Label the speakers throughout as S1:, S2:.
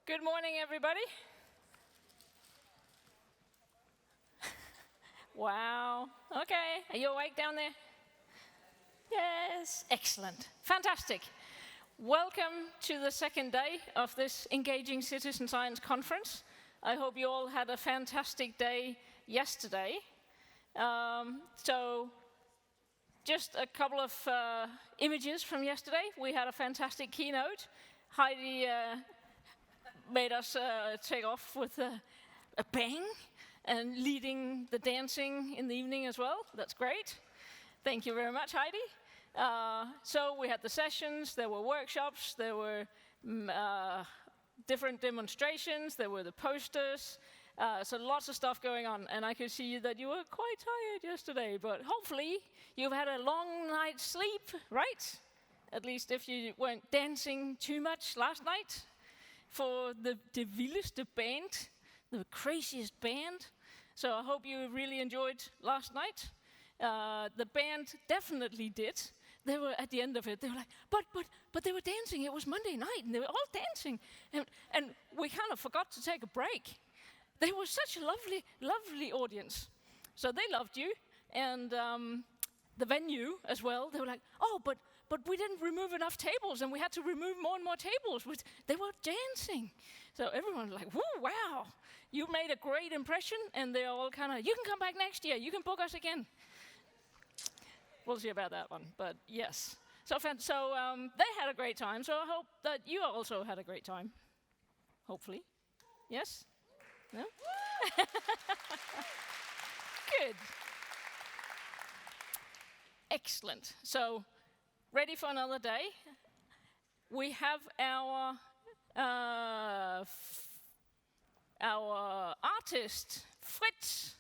S1: Good morning, everybody. Wow. Okay, are you awake down there? Yes, excellent. Fantastic. Welcome to the second day of this Engaging Citizen Science Conference. I hope you all had a fantastic day yesterday. So, just a couple of images from yesterday. We had a fantastic keynote. Heidi made us take off with a bang and leading the dancing in the evening as well. That's great. Thank you very much, Heidi. So we had the sessions, there were workshops, there were different demonstrations, there were the posters, so lots of stuff going on. And I could see that you were quite tired yesterday, but hopefully you've had a long night's sleep, right? At least if you weren't dancing too much last night for the vildeste band, the craziest band. So I hope you really enjoyed last night. The band definitely did. They were at the end of it. They were like, but they were dancing. It was Monday night, and they were all dancing, and we kind of forgot to take a break. They were such a lovely, lovely audience. So they loved you, and the venue as well. They were like, oh, but we didn't remove enough tables, and we had to remove more and more tables. They were dancing. So everyone was like, whoo, wow, you made a great impression, and they're all kind of, you can come back next year, you can book us again. We'll see about that one, but yes. So they had a great time, so I hope that you also had a great time. Hopefully. Yes? No? Good. Excellent. So, ready for another day? We have our artist, Fritz,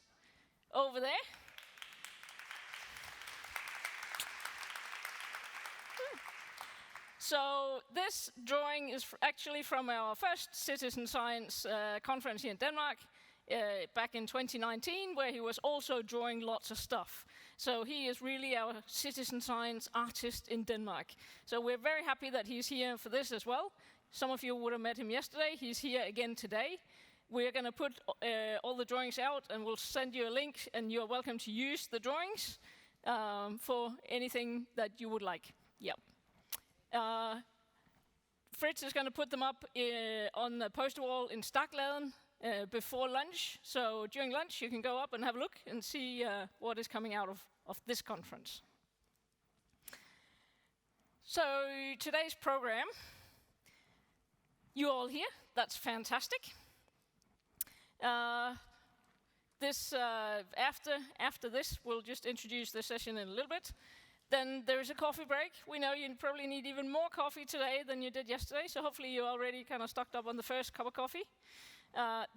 S1: over there. So this drawing is actually from our first citizen science conference here in Denmark back in 2019, where he was also drawing lots of stuff. So he is really our citizen science artist in Denmark. So we're very happy that he's here for this as well. Some of you would have met him yesterday. He's here again today. We're going to put all the drawings out, and we'll send you a link, and you're welcome to use the drawings for anything that you would like. Yep. Fritz is going to put them up on the poster wall in Theilade before lunch. So during lunch, you can go up and have a look and see what is coming out of this conference. So today's program, you all here, that's fantastic. After this, we'll just introduce the session in a little bit. Then there is a coffee break. We know you probably need even more coffee today than you did yesterday, so hopefully you're already kind of stocked up on the first cup of coffee.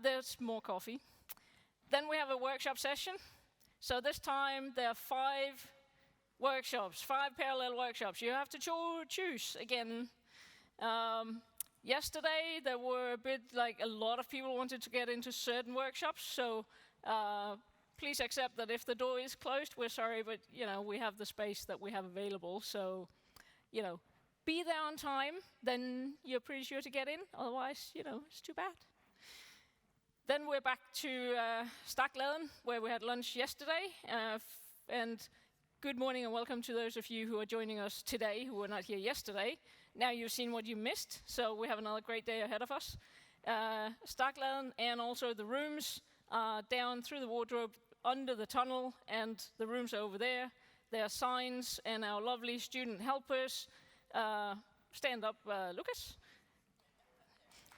S1: There's more coffee. Then we have a workshop session. So this time there are 5 workshops, 5 parallel workshops. You have to choose again. Yesterday there were a lot of people wanted to get into certain workshops, so please accept that if the door is closed, we're sorry, but we have the space that we have available. So, be there on time, then you're pretty sure to get in. Otherwise, it's too bad. Then we're back to Theilade, where we had lunch yesterday. And good morning and welcome to those of you who are joining us today who were not here yesterday. Now you've seen what you missed, so we have another great day ahead of us. Theilade and also the rooms down through the wardrobe, under the tunnel, and the rooms over there. There are signs and our lovely student helpers. Stand up, Lucas.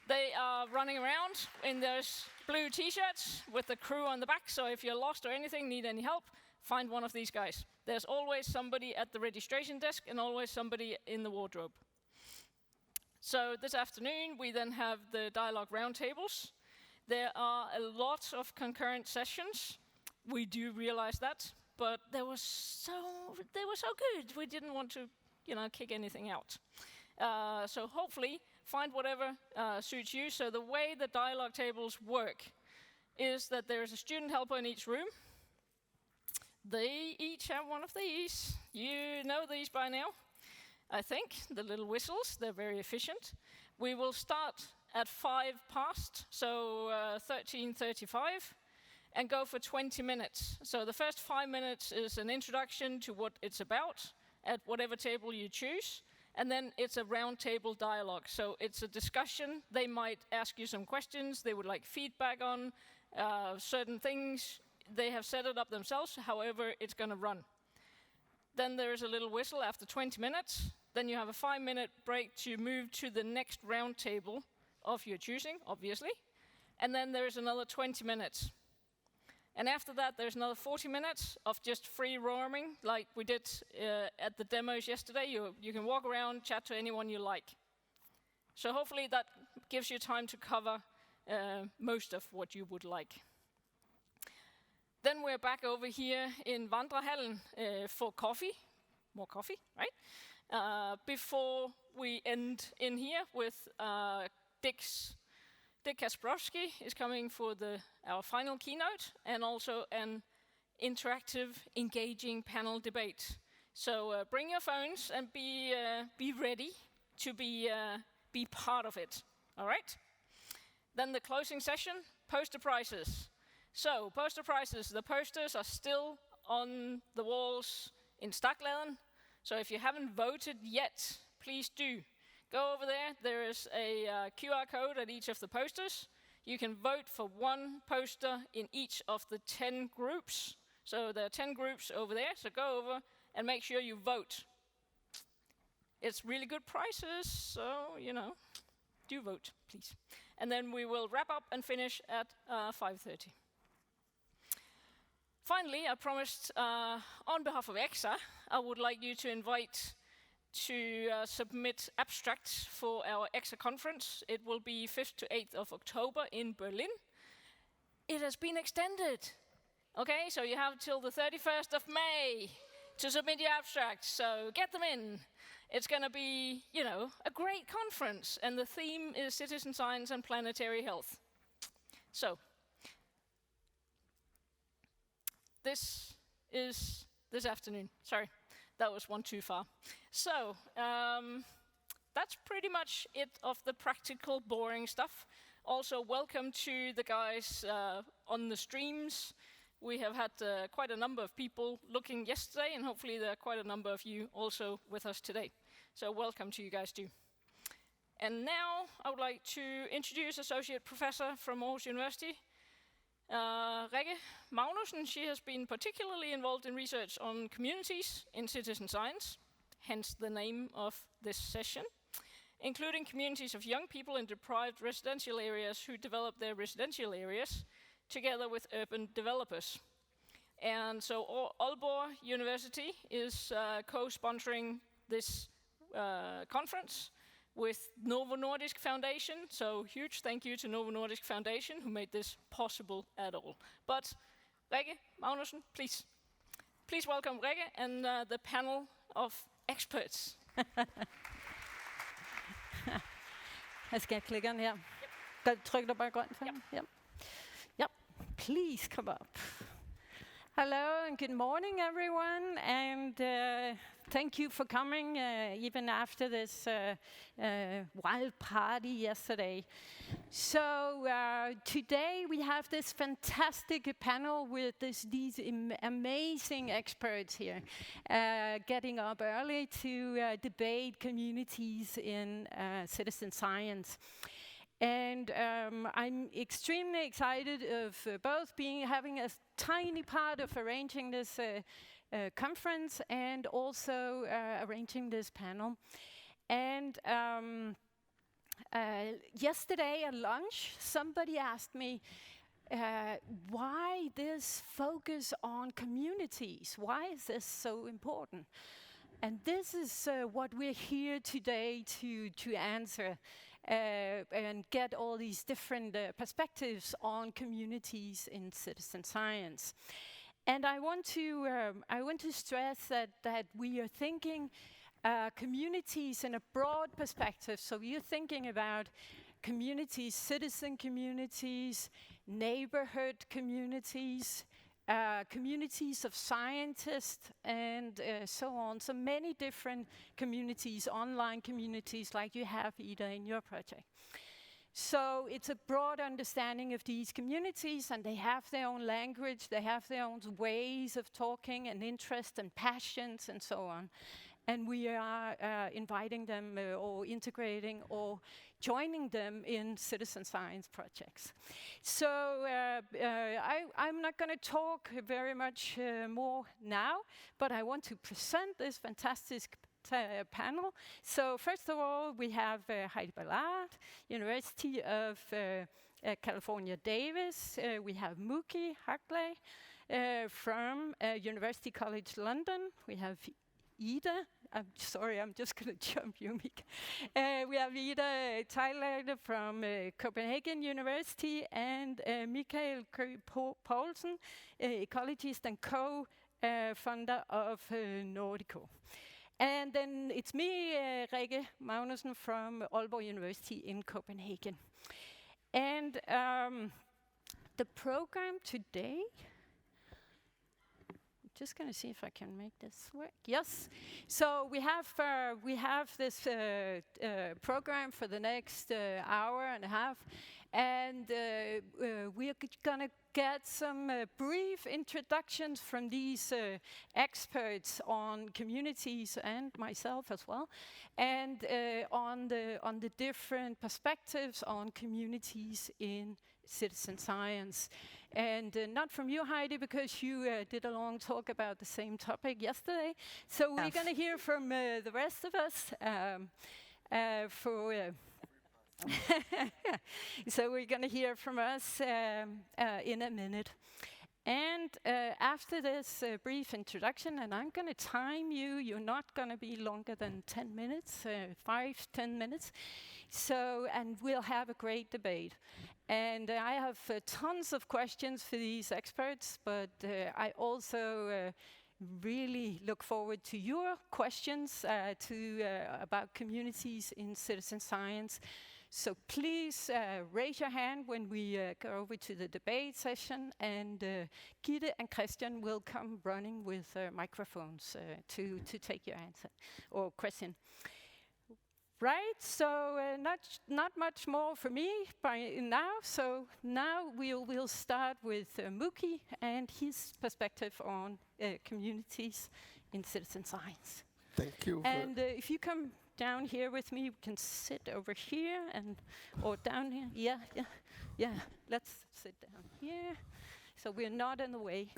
S1: They are running around in those blue t-shirts with the crew on the back, so if you're lost or anything, need any help, find one of these guys. There's always somebody at the registration desk and always somebody in the wardrobe. So this afternoon, we then have the dialogue roundtables. There are a lot of concurrent sessions. We do realize that, but they were so good. We didn't want to, kick anything out. So hopefully, find whatever suits you. So the way the dialogue tables work is that there is a student helper in each room. They each have one of these. You know these by now, I think. The little whistles, they're very efficient. We will start at 5 past, so 13:35, and go for 20 minutes. So the first 5 minutes is an introduction to what it's about at whatever table you choose, and then it's a round table dialogue. So it's a discussion. They might ask you some questions they would like feedback on, certain things. They have set it up themselves, however it's going to run. Then there is a little whistle after 20 minutes. Then you have a 5-minute break to move to the next round table of your choosing, obviously. And then there is another 20 minutes. And after that, there's another 40 minutes of just free roaming, like we did at the demos yesterday. You can walk around, chat to anyone you like. So hopefully that gives you time to cover most of what you would like. Then we're back over here in Vandrehallen for coffee. More coffee, right? Before we end in here with Dick Kasprowski is coming for our final keynote, and also an interactive, engaging panel debate. So bring your phones and be ready to be part of it. All right? Then the closing session, poster prizes. So poster prizes, the posters are still on the walls in Stackladen. So if you haven't voted yet, please do. Go over there. There is a QR code at each of the posters. You can vote for one poster in each of the 10 groups. So there are 10 groups over there. So go over and make sure you vote. It's really good prizes, so, do vote, please. And then we will wrap up and finish at 5:30. Finally, I promised, on behalf of EXA, I would like you to invite to submit abstracts for our EXA conference. It will be 5th to 8th of October in Berlin. It has been extended. Okay, so you have till the 31st of May to submit your abstracts, so get them in. It's going to be, a great conference, and the theme is citizen science and planetary health. So, this is this afternoon. Sorry. That was one too far. So, that's pretty much it of the practical, boring stuff. Also, welcome to the guys on the streams. We have had quite a number of people looking yesterday, and hopefully there are quite a number of you also with us today. So welcome to you guys too. And now I would like to introduce Associate Professor from Aarhus University, Rikke Magnussen. She has been particularly involved in research on communities in citizen science, hence the name of this session, including communities of young people in deprived residential areas who develop their residential areas together with urban developers. And so Aalborg University is co-sponsoring this conference with Novo Nordisk Foundation, so huge thank you to Novo Nordisk Foundation who made this possible at all. But Rikke Magnussen, please welcome Rikke and the panel of experts.
S2: Jeg skal klikke den her. Yep. Tryk du bare grønt for? Yep. Please come up. Hello and good morning, everyone, and thank you for coming, even after this wild party yesterday. So today we have this fantastic panel with these amazing experts here, getting up early to debate communities in citizen science. And I'm extremely excited of both having a tiny part of arranging this conference and also arranging this panel. And yesterday at lunch, somebody asked me, why this focus on communities? Why is this so important? And this is what we're here today to answer. And get all these different perspectives on communities in citizen science. And I want to stress that we are thinking communities in a broad perspective. So you're thinking about communities, citizen communities, neighborhood communities, communities of scientists, and so on. So many different communities, online communities, like you have, Ida, in your project. So it's a broad understanding of these communities, and they have their own language, they have their own ways of talking and interest and passions and so on. And we are inviting them or integrating or joining them in citizen science projects. So I'm not going to talk very much more now, but I want to present this fantastic panel. So first of all, we have Heidi Ballard, University of California, Davis. We have Muki Haklay from University College London. We have Ida. I'm sorry, I'm just going to jump you, Mika. We have Ida Theilade from Copenhagen University, and Køie Poulsen, ecologist and co-founder of NORDECO. And then it's me, Rikke Magnussen from Aalborg University in Copenhagen. And the program today, I'm just going to see if I can make this work. Yes. So we have this program for the next hour and a half, and we're going to get some brief introductions from these experts on communities and myself as well, and on the different perspectives on communities in citizen science. And not from you, Heidi, because you did a long talk about the same topic yesterday. So we're going to hear from the rest of us so we're going to hear from us in a minute. And after this brief introduction, and I'm going to time you, you're not going to be longer than 10 minutes, 5-10 minutes. So, and we'll have a great debate. And I have tons of questions for these experts, but I also really look forward to your questions about communities in citizen science. So please raise your hand when we go over to the debate session, and Gitte and Christian will come running with microphones to take your answer or question. Right, so not much more for me by now. So now we'll start with Muki and his perspective on communities in citizen science.
S3: Thank you.
S2: And if you come down here with me, we can sit over here or down here. Yeah. Let's sit down here, so we're not in the way.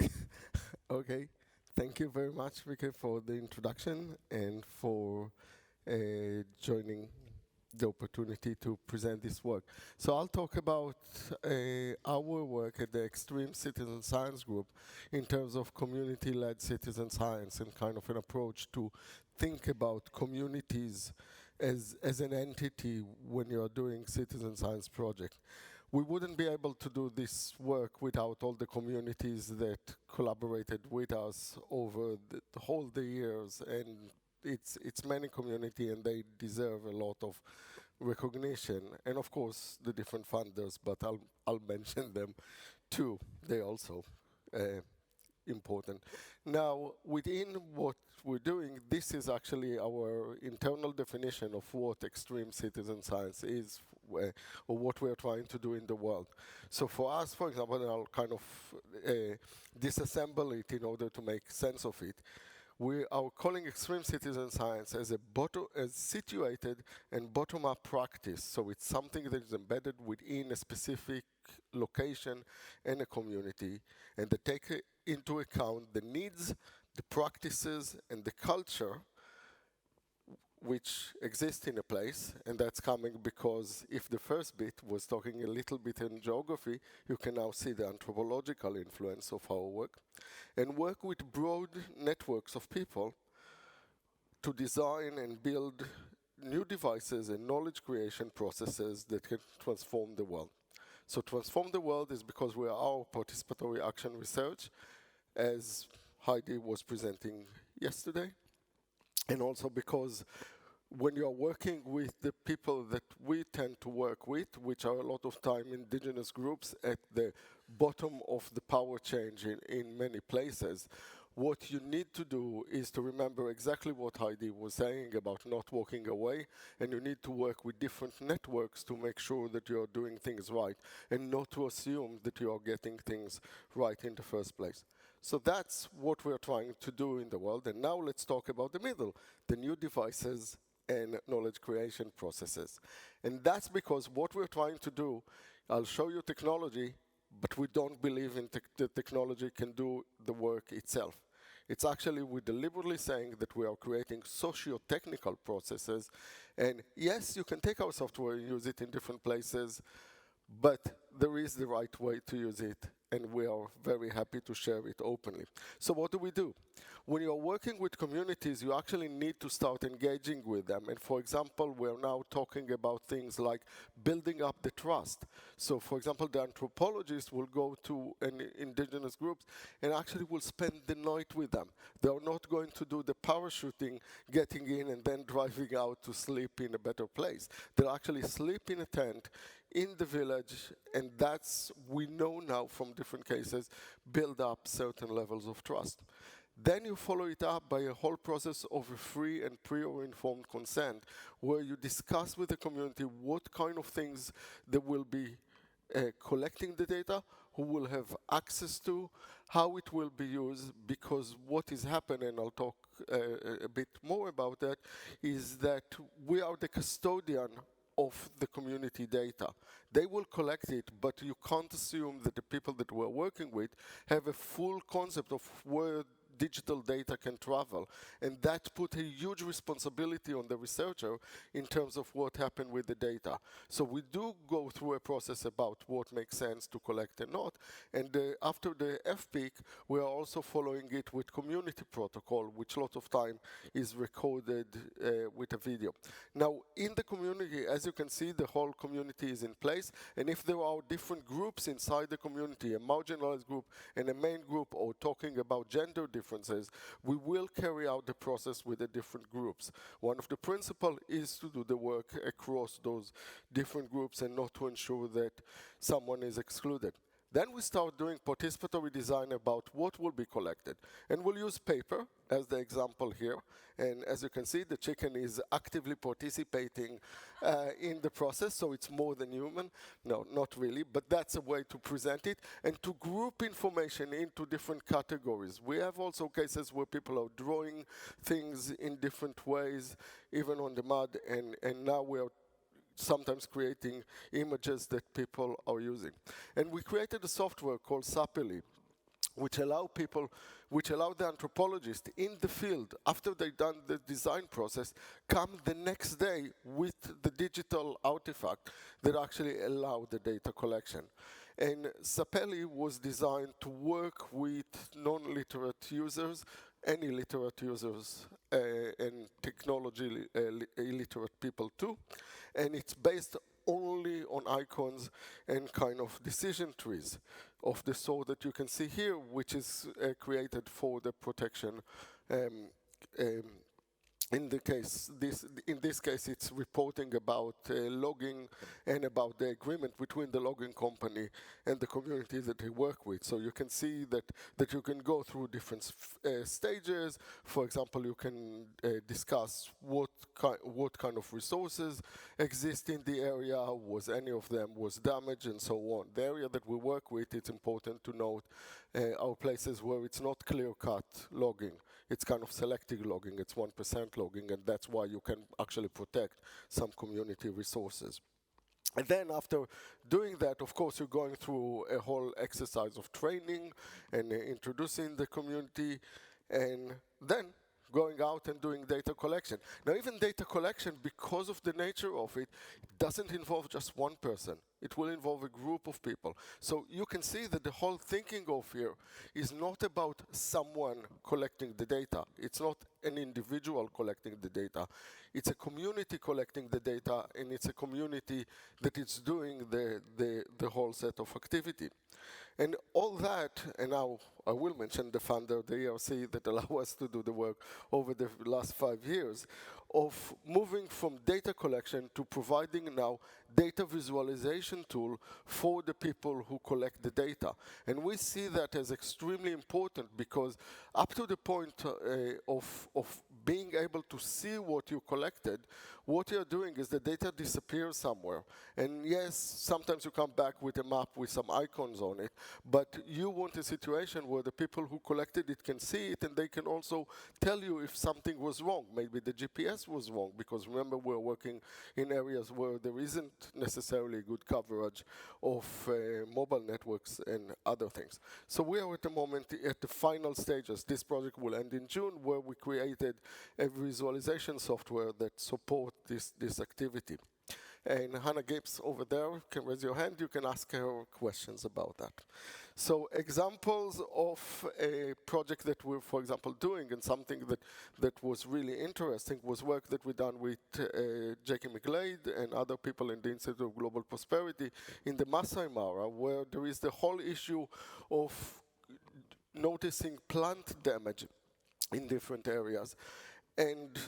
S3: Okay. Thank you very much, Rikke, for the introduction and for joining the opportunity to present this work. So I'll talk about our work at the Extreme Citizen Science Group in terms of community-led citizen science and kind of an approach to think about communities as an entity when you're doing citizen science project. We wouldn't be able to do this work without all the communities that collaborated with us over the whole the years, and it's many community, and they deserve a lot of recognition, and of course the different funders, but I'll mention them too. They also important. Now, within what we're doing, this is actually our internal definition of what extreme citizen science is, or what we're trying to do in the world. So for us, for example, and I'll kind of disassemble it in order to make sense of it. We are calling extreme citizen science as situated and bottom-up practice. So it's something that is embedded within a specific location and a community, and they take into account the needs, the practices, and the culture which exist in a place. And that's coming because if the first bit was talking a little bit in geography, you can now see the anthropological influence of our work, and work with broad networks of people to design and build new devices and knowledge creation processes that can transform the world. So transform the world is because we are our participatory action research, as Heidi was presenting yesterday, and also because when you are working with the people that we tend to work with, which are a lot of time indigenous groups at the bottom of the power chain in many places, what you need to do is to remember exactly what Heidi was saying about not walking away, and you need to work with different networks to make sure that you are doing things right, and not to assume that you are getting things right in the first place. So that's what we're trying to do in the world. And now let's talk about the middle, the new devices and knowledge creation processes. And that's because what we're trying to do, I'll show you technology, but we don't believe in the technology can do the work itself. It's actually, we're deliberately saying that we are creating socio-technical processes. And yes, you can take our software and use it in different places, but there is the right way to use it, and we are very happy to share it openly. So what do? When you're working with communities, you actually need to start engaging with them. And for example, we're now talking about things like building up the trust. So for example, the anthropologists will go to an indigenous groups and actually will spend the night with them. They are not going to do the parachuting, getting in and then driving out to sleep in a better place. They'll actually sleep in a tent in the village, and that's, we know now from different cases, build up certain levels of trust. Then you follow it up by a whole process of a free and pre-informed consent, where you discuss with the community what kind of things they will be collecting the data, who will have access to, how it will be used, because what is happening, and I'll talk a bit more about that, is that we are the custodian of the community data. They will collect it, but you can't assume that the people that we're working with have a full concept of where digital data can travel. And that put a huge responsibility on the researcher in terms of what happened with the data. So we do go through a process about what makes sense to collect and not. And after the FPIC, we are also following it with community protocol, which a lot of time is recorded with a video. Now, in the community, as you can see, the whole community is in place. And if there are different groups inside the community, a marginalized group and a main group, or talking about gender differences, we will carry out the process with the different groups. One of the principles is to do the work across those different groups and not to ensure that someone is excluded. Then we start doing participatory design about what will be collected. And we'll use paper as the example here. And as you can see, the chicken is actively participating in the process, so it's more than human. No, not really, but that's a way to present it. And to group information into different categories. We have also cases where people are drawing things in different ways, even on the mud, and now we are sometimes creating images that people are using. And we created a software called Sapeli, which allow the anthropologist in the field, after they've done the design process, come the next day with the digital artifact that actually allow the data collection. And Sapeli was designed to work with non-literate users, any literate users, and technology illiterate people too. And it's based only on icons and kind of decision trees of the sort that you can see here, which is created for the protection. In this case, it's reporting about logging and about the agreement between the logging company and the community that they work with. So you can see that you can go through different stages. For example, you can discuss what kind of resources exist in the area, was any of them was damaged, and so on. The area that we work with, it's important to note, are places where it's not clear-cut logging. It's kind of selective logging, it's 1% logging, and that's why you can actually protect some community resources. And then after doing that, of course, you're going through a whole exercise of training and introducing the community, and then going out and doing data collection. Now, even data collection, because of the nature of it, doesn't involve just one person. It will involve a group of people. So you can see that the whole thinking of here is not about someone collecting the data. It's not an individual collecting the data. It's a community collecting the data, and it's a community that is doing the whole set of activity. And all that, and now I will mention the funder, the ERC, that allow us to do the work over the last 5 years. of moving from data collection to providing now data visualization tool for the people who collect the data. And we see that as extremely important because up to the point of being able to see what you collected, what you're doing is the data disappears somewhere. And yes, sometimes you come back with a map with some icons on it, but you want a situation where the people who collected it can see it and they can also tell you if something was wrong. Maybe the GPS was wrong, because remember, we're working in areas where there isn't necessarily good coverage of mobile networks and other things. So we are at the moment at the final stages. This project will end in June, where we created a visualization software that supports this activity. And Hannah Gibbs over there can raise your hand. You can ask her questions about that. So examples of a project that we're, for example, doing, and something that was really interesting, was work that we done with J.K. McGlade and other people in the Institute of Global Prosperity in the Masai Mara, where there is the whole issue of noticing plant damage in different areas. And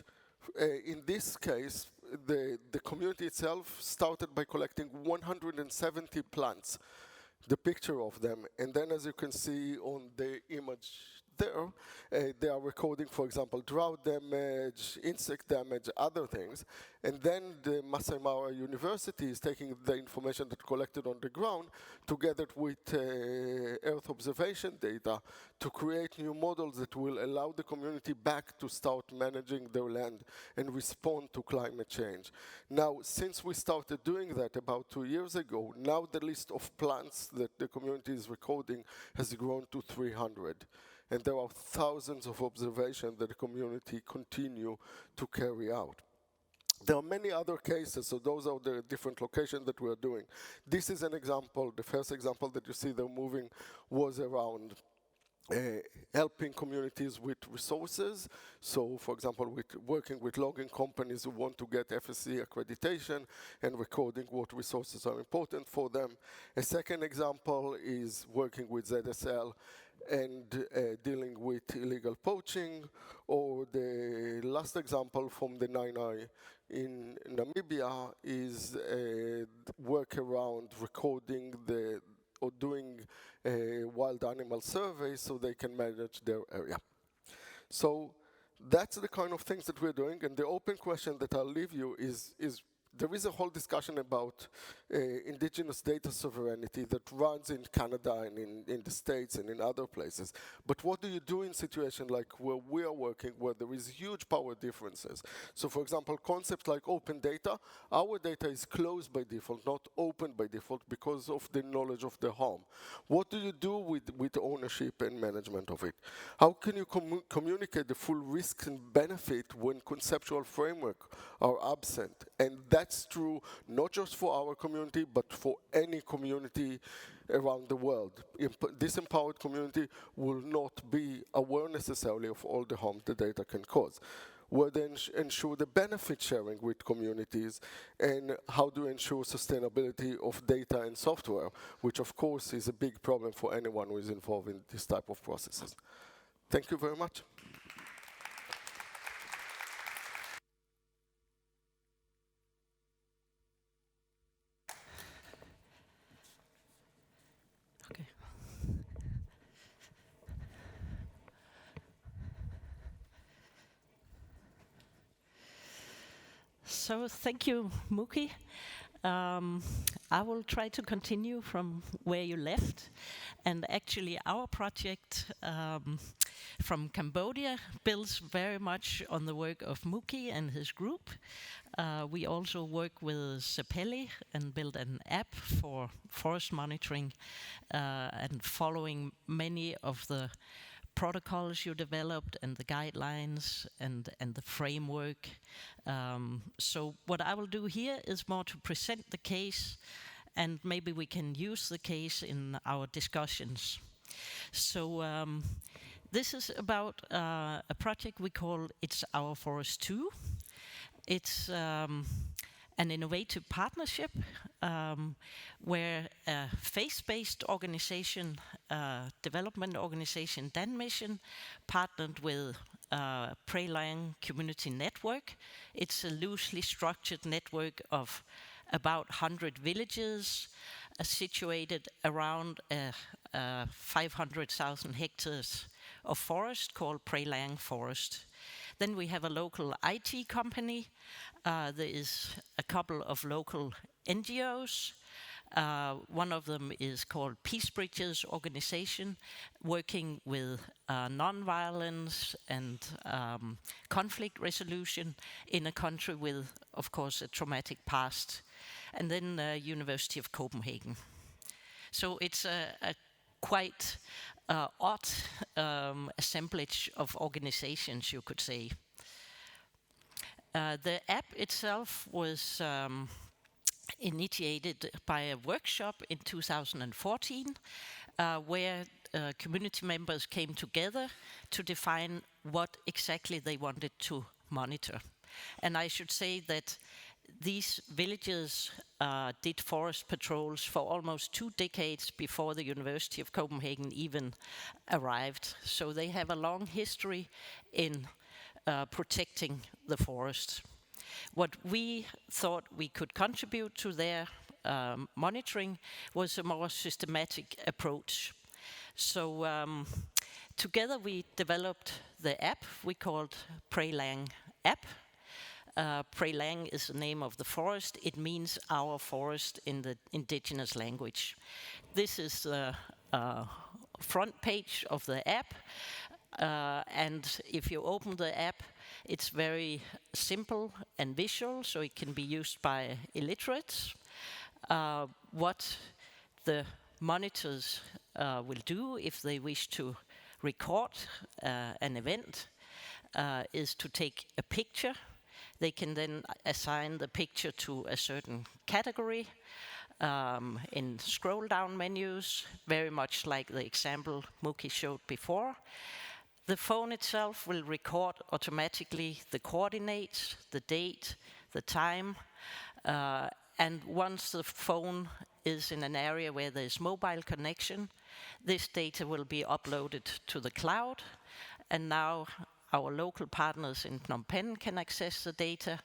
S3: in this case, the community itself started by collecting 170 plants, the picture of them. And then, as you can see on the image there, they are recording, for example, drought damage, insect damage, other things. And then the Masai Mara University is taking the information that collected on the ground together with Earth observation data to create new models that will allow the community back to start managing their land and respond to climate change. Now, since we started doing that about 2 years ago, now the list of plants that the community is recording has grown to 300. And there are thousands of observations that the community continue to carry out. There are many other cases, so those are the different locations that we are doing. This is an example. The first example that you see there moving was around helping communities with resources. So, for example, working with logging companies who want to get FSC accreditation and recording what resources are important for them. A second example is working with ZSL and dealing with illegal poaching. Or the last example from the Nainai in Namibia is work around recording or doing wild animal surveys so they can manage their area. So that's the kind of things that we're doing. And the open question that I'll leave you is there is a whole discussion about indigenous data sovereignty that runs in Canada and in the States and in other places. But what do you do in situations like where we are working, where there is huge power differences? So, for example, concepts like open data, our data is closed by default, not open by default, because of the knowledge of the home. What do you do with ownership and management of it? How can you communicate the full risks and benefit when conceptual framework are absent? And that's true not just for our community, but for any community around the world. This empowered community will not be aware necessarily of all the harm the data can cause. Where then ensure the benefit sharing with communities, and how to ensure sustainability of data and software, which of course is a big problem for anyone who is involved in this type of processes. Thank you very much.
S4: So thank you, Muki. I will try to continue from where you left. And actually our project from Cambodia builds very much on the work of Muki and his group. We also work with Sepeli and build an app for forest monitoring and following many of the protocols you developed and the guidelines and the framework. So what I will do here is more to present the case, and maybe we can use the case in our discussions. So this is about a project we call It's Our Forest 2. It's an innovative partnership where a faith-based organization, development organization, Dan Mission, partnered with Praelang Community Network. It's a loosely structured network of about 100 villages situated around 500,000 hectares of forest called Praelang Forest. Then we have a local IT company. There is a couple of local NGOs. One of them is called Peace Bridges organization, working with non-violence and conflict resolution in a country with, of course, a traumatic past. And then University of Copenhagen. So it's a quite odd assemblage of organizations, you could say. The app itself was initiated by a workshop in 2014, where community members came together to define what exactly they wanted to monitor. And I should say that these villages did forest patrols for almost 2 decades before the University of Copenhagen even arrived. So they have a long history in protecting the forest. What we thought we could contribute to their monitoring was a more systematic approach. So together we developed the app we called Praelang app. Praelang is the name of the forest. It means our forest in the indigenous language. This is the front page of the app. And if you open the app, it's very simple and visual, so it can be used by illiterates. What the monitors will do if they wish to record an event is to take a picture. They can then assign the picture to a certain category in scroll-down menus, very much like the example Muki showed before. The phone itself will record automatically the coordinates, the date, the time, and once the phone is in an area where there's mobile connection, this data will be uploaded to the cloud, and now our local partners in Phnom Penh can access the data,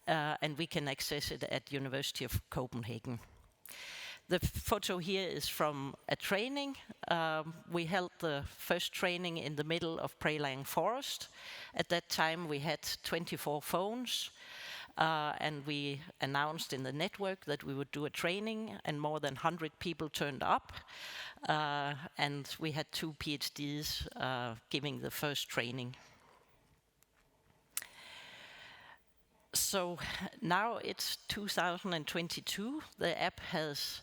S4: and we can access it at University of Copenhagen. The photo here is from a training. We held the first training in the middle of Praelang Forest. At that time we had 24 phones, and we announced in the network that we would do a training, and more than 100 people turned up, and we had 2 PhDs giving the first training. So now it's 2022. The app has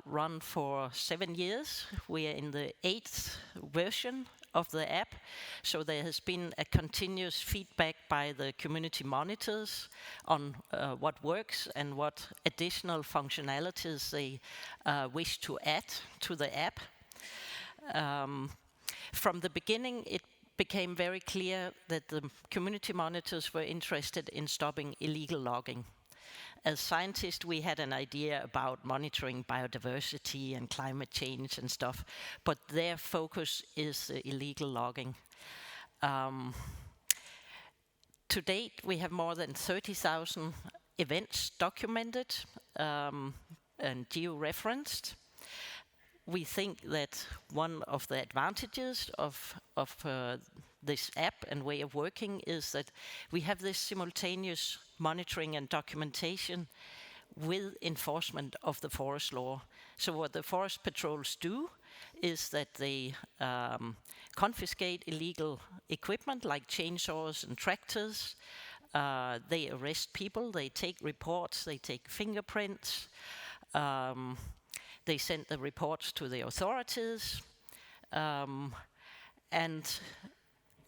S4: run for 7 years. We are in the 8th version of the app. So there has been a continuous feedback by the community monitors on what works and what additional functionalities they wish to add to the app. From the beginning, it became very clear that the community monitors were interested in stopping illegal logging. As scientists, we had an idea about monitoring biodiversity and climate change and stuff, but their focus is illegal logging. To date, we have more than 30,000 events documented and geo-referenced. We think that one of the advantages of this app and way of working is that we have this simultaneous monitoring and documentation with enforcement of the forest law. So what the forest patrols do is that they confiscate illegal equipment like chainsaws and tractors. They arrest people, they take reports, they take fingerprints. They send the reports to the authorities. And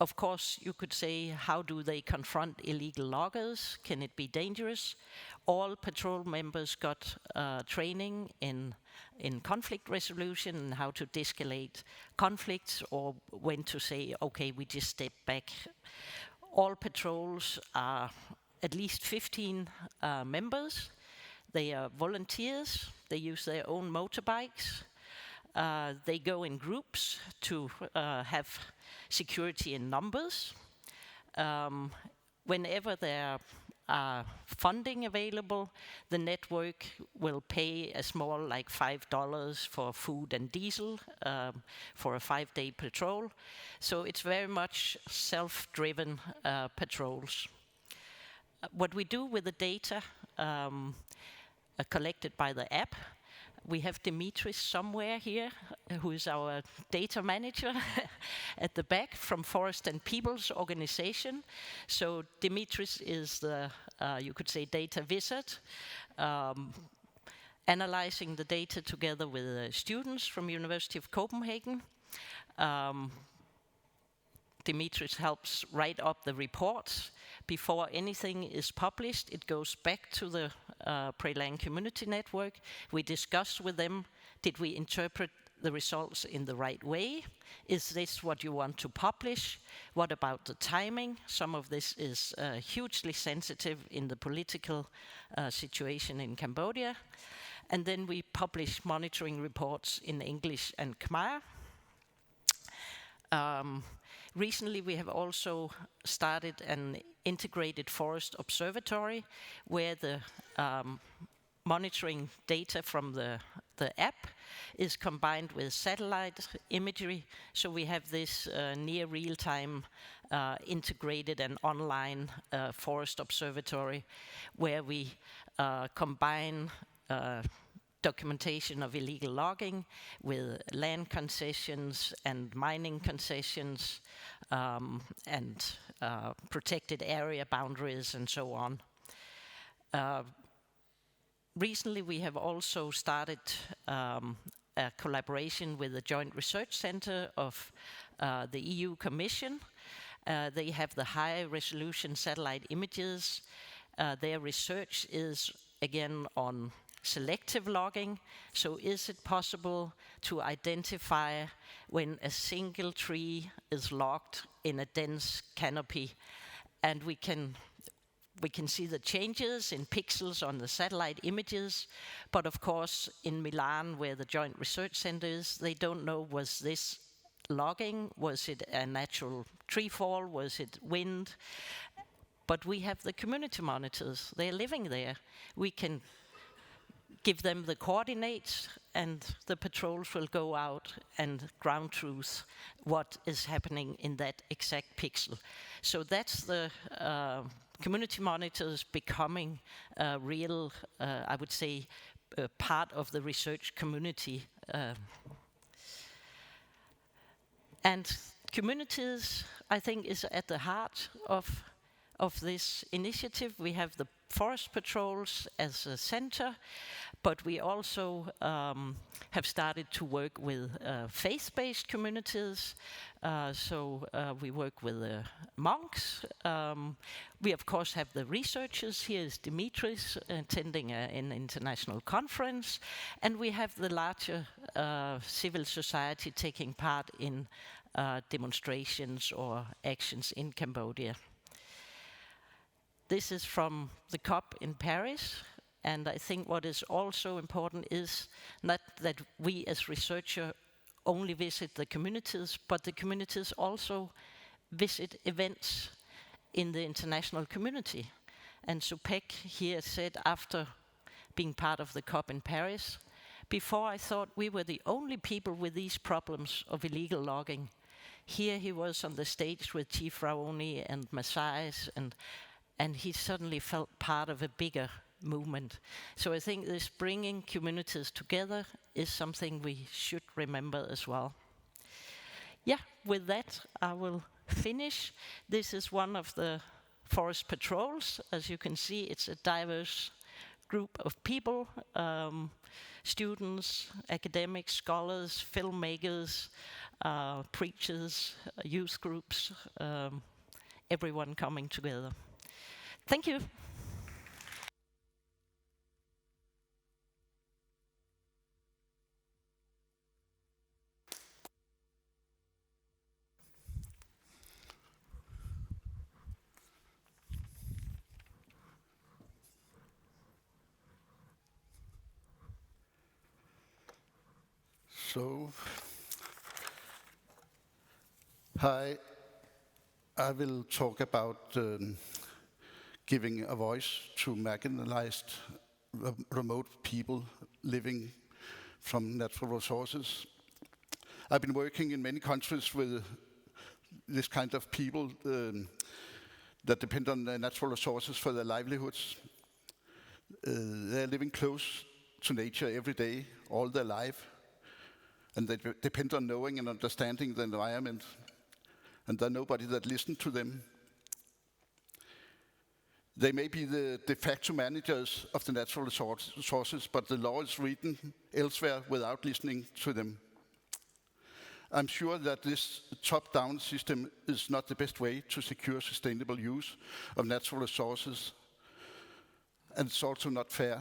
S4: of course, you could say, how do they confront illegal loggers? Can it be dangerous? All patrol members got training in conflict resolution and how to de-escalate conflicts, or when to say, okay, we just step back. All patrols are at least 15 members. They are volunteers. They use their own motorbikes. They go in groups to have security in numbers. whenever there are funding available, the network will pay a small, like $5 for food and diesel for a 5-day patrol. So it's very much self-driven patrols. What we do with the data collected by the app, we have Dimitris somewhere here, who is our data manager at the back from Forest and People's organization. So Dimitris is the, you could say, data wizard, analyzing the data together with students from University of Copenhagen. Dimitris helps write up the reports. Before anything is published, it goes back to the Prelang Community Network. We discuss with them, did we interpret the results in the right way? Is this what you want to publish? What about the timing? Some of this is hugely sensitive in the political situation in Cambodia. And then we publish monitoring reports in English and Khmer. Recently, we have also started an integrated forest observatory where the monitoring data from the app is combined with satellite imagery. So we have this near real-time integrated and online forest observatory where we combine documentation of illegal logging with land concessions and mining concessions and protected area boundaries and so on. Recently we have also started a collaboration with the Joint Research Center of the EU Commission. They have the high resolution satellite images. Their research is again on selective logging. So is it possible to identify when a single tree is logged in a dense canopy? And we can see the changes in pixels on the satellite images. But of course, in Milan, where the Joint Research Center is, they don't know, was this logging? Was it a natural tree fall? Was it wind? But we have the community monitors. They're living there. We can give them the coordinates, and the patrols will go out and ground truth what is happening in that exact pixel. So that's the community monitors becoming a real, I would say, part of the research community. And communities, I think, is at the heart of this initiative. We have the forest patrols as a center, but we also have started to work with faith-based communities. So we work with monks. We of course have the researchers. Here is Dimitris attending an international conference, and we have the larger civil society taking part in demonstrations or actions in Cambodia. This is from the COP in Paris, and I think what is also important is not that we as researchers only visit the communities, but the communities also visit events in the international community. And Supek here said, after being part of the COP in Paris, before I thought we were the only people with these problems of illegal logging. Here he was on the stage with Chief Raoni and Maasais, and he suddenly felt part of a bigger movement. So I think this bringing communities together is something we should remember as well. Yeah, with that I will finish. This is one of the forest patrols. As you can see, it's a diverse group of people, students, academics, scholars, filmmakers, preachers, youth groups, everyone coming together. Thank you.
S3: So, hi,
S5: I will talk about giving a voice to marginalized remote people living from natural resources. I've been working in many countries with this kind of people that depend on natural resources for their livelihoods. They're living close to nature every day, all their life, and they depend on knowing and understanding the environment, and there's nobody that listens to them. They may be the de facto managers of the natural resources, but the law is written elsewhere without listening to them. I'm sure that this top-down system is not the best way to secure sustainable use of natural resources, and it's also not fair.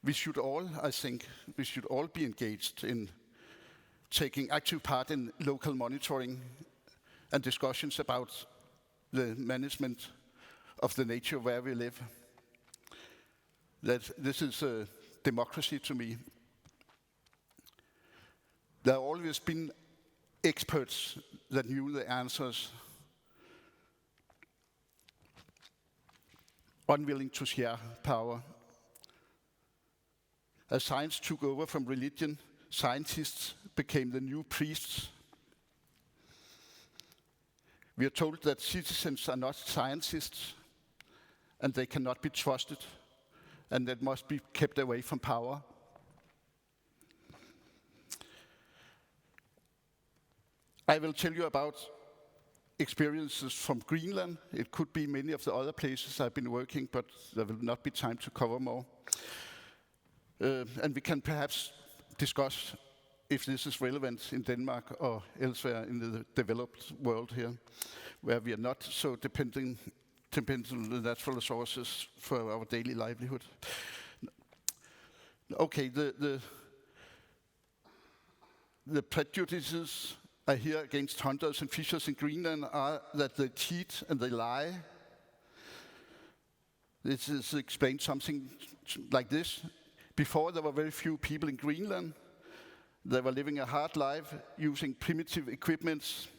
S5: We should all, I think, be engaged in taking active part in local monitoring and discussions about the management of the nature where we live. That this is a democracy to me. There have always been experts that knew the answers, unwilling to share power. As science took over from religion, scientists became the new priests. We are told that citizens are not scientists, and they cannot be trusted, and they must be kept away from power. I will tell you about experiences from Greenland. It could be many of the other places I've been working, but there will not be time to cover more. And we can perhaps discuss if this is relevant in Denmark or elsewhere in the developed world here, where we are not so dependent on the natural resources for our daily livelihood. Okay, the prejudices I hear against hunters and fishers in Greenland are that they cheat and they lie. This is explained something like this. Before, there were very few people in Greenland. They were living a hard life using primitive equipment,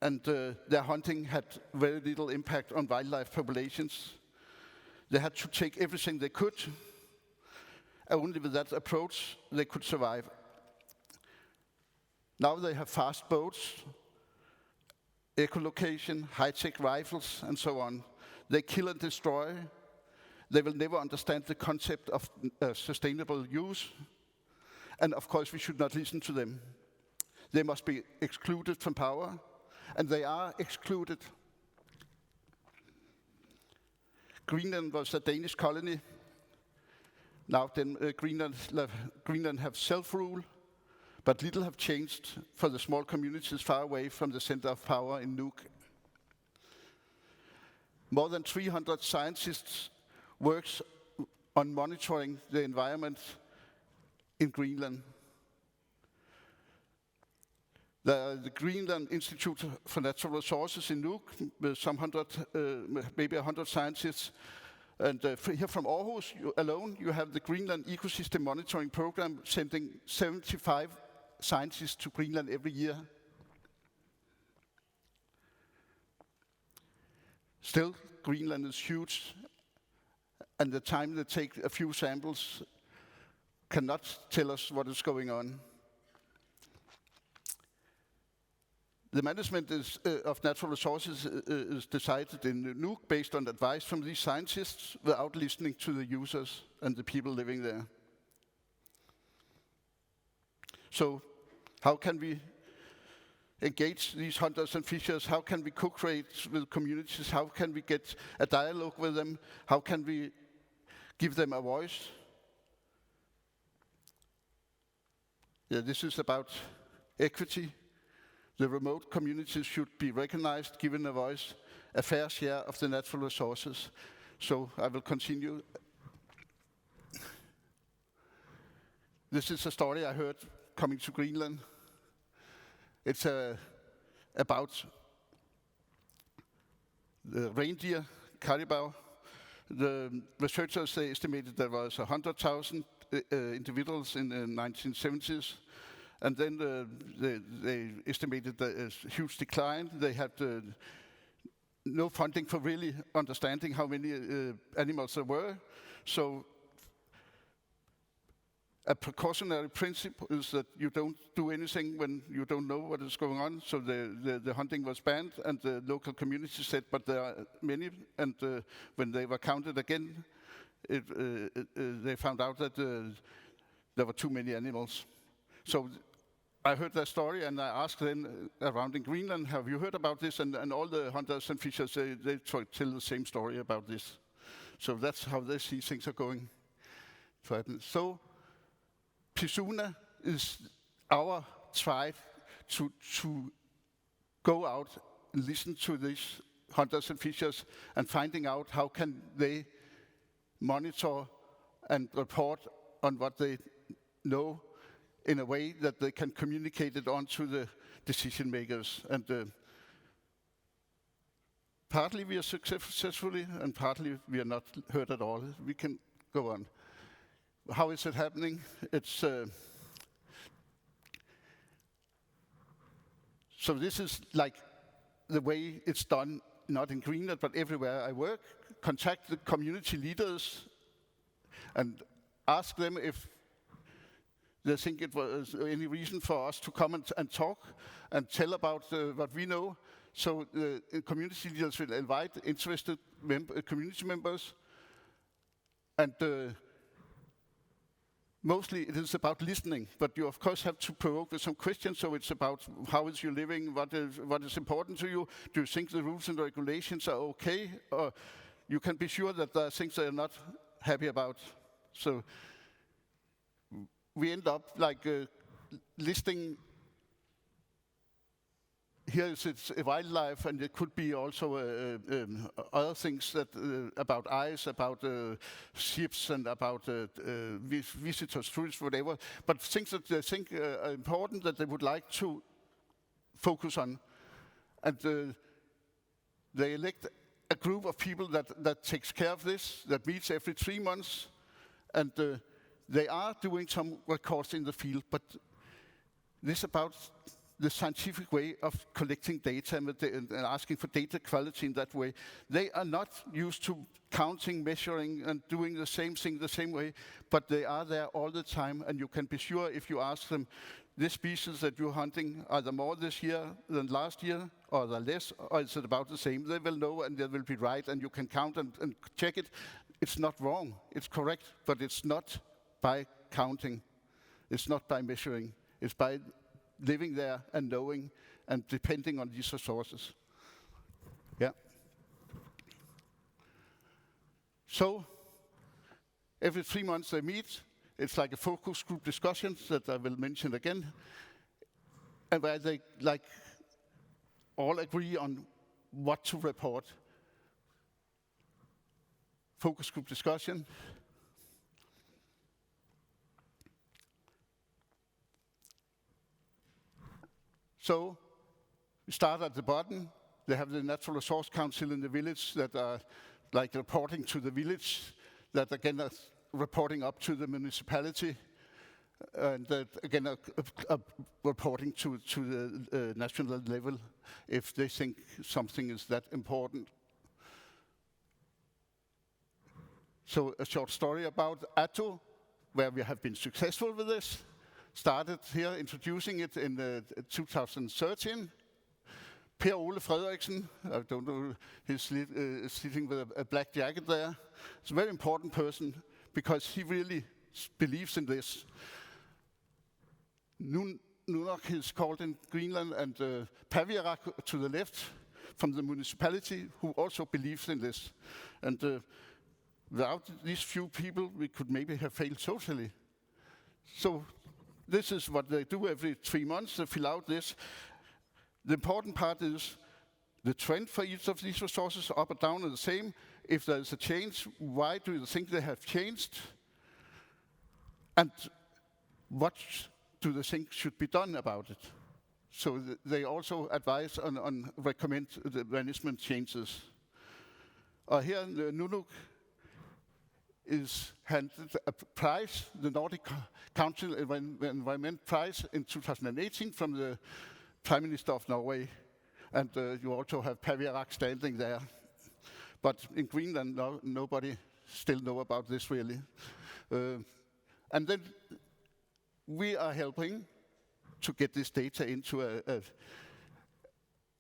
S5: and their hunting had very little impact on wildlife populations. They had to take everything they could. Only with that approach, they could survive. Now they have fast boats, echolocation, high-tech rifles, and so on. They kill and destroy. They will never understand the concept of sustainable use. And of course, we should not listen to them. They must be excluded from power, and they are excluded. Greenland was a Danish colony. Now Greenland have self-rule, but little have changed for the small communities far away from the center of power in Nuuk. More than 300 scientists works on monitoring the environment in Greenland. The Greenland Institute for Natural Resources in Nuuk, with some maybe 100 scientists. And here from Aarhus alone, you have the Greenland Ecosystem Monitoring Program sending 75 scientists to Greenland every year. Still, Greenland is huge, and the time they take a few samples cannot tell us what is going on. The management of natural resources is decided in Nuuk based on advice from these scientists without listening to the users and the people living there. So how can we engage these hunters and fishers? How can we co-create with communities? How can we get a dialogue with them? How can we give them a voice? Yeah, this is about equity. The remote communities should be recognized, given a voice, a fair share of the natural resources. So I will continue. This is a story I heard coming to Greenland. It's about the reindeer, caribou. The researchers, they estimated there was 100,000 individuals in the 1970s, And then they estimated a huge decline. They had no funding for really understanding how many animals there were. So a precautionary principle is that you don't do anything when you don't know what is going on. So the hunting was banned, and the local community said, but there are many. And when they were counted again, they found out that there were too many animals. So I heard that story, and I asked them around in Greenland, have you heard about this? And all the hunters and fishers, they tell the same story about this. So that's how they see things are going. So Pisuna is our try to go out and listen to these hunters and fishers and finding out how can they monitor and report on what they know in a way that they can communicate it on to the decision makers. And partly we are successfully, and partly we are not hurt at all. We can go on. How is it happening? It's so this is like the way it's done, not in Greenland, but everywhere I work. Contact the community leaders and ask them if they think it was any reason for us to come and talk and tell about what we know. So the community leaders will invite interested community members, and mostly it is about listening, but you of course have to provoke with some questions. So it's about how is your living, what is important to you, do you think the rules and regulations are okay, or you can be sure that there are things they are not happy about. So we end up like listing. Here it's wildlife, and it could be also other things that about ice, about ships, and about visitors, tourists, whatever. But things that they think are important that they would like to focus on, and they elect a group of people that takes care of this, that meets every 3 months, and they are doing some records in the field, but this is about the scientific way of collecting data and asking for data quality in that way. They are not used to counting, measuring, and doing the same thing the same way, but they are there all the time, and you can be sure if you ask them, this species that you're hunting, are there more this year than last year, or are there less, or is it about the same? They will know, and they will be right, and you can count and check it. It's not wrong, it's correct, but it's not by counting. It's not by measuring. It's by living there and knowing and depending on these resources. Yeah. So every 3 months they meet. It's like a focus group discussions that I will mention again, and where they like all agree on what to report. Focus group discussion. So we start at the bottom. They have the Natural Resource Council in the village that are like reporting to the village, that again are reporting up to the municipality, and that again are reporting to the national level if they think something is that important. So a short story about Atto, where we have been successful with this. Started here introducing it in 2013. Per Ole Frederiksen, I don't know, he's sitting with a black jacket there. It's a very important person because he really believes in this. Nunak is called in Greenland, and Paviarak to the left from the municipality, who also believes in this. And without these few people, we could maybe have failed totally. So this is what they do every 3 months. They fill out this. The important part is the trend for each of these resources, up or down, are the same. If there is a change, why do you think they have changed? And what do they think should be done about it? So they also advise on recommend the management changes. Here, the Nunuk is handed a prize, the Nordic Council Environment Prize in 2018 from the Prime Minister of Norway. And you also have Paviarak standing there. But in Greenland, nobody still know about this really. And then we are helping to get this data into a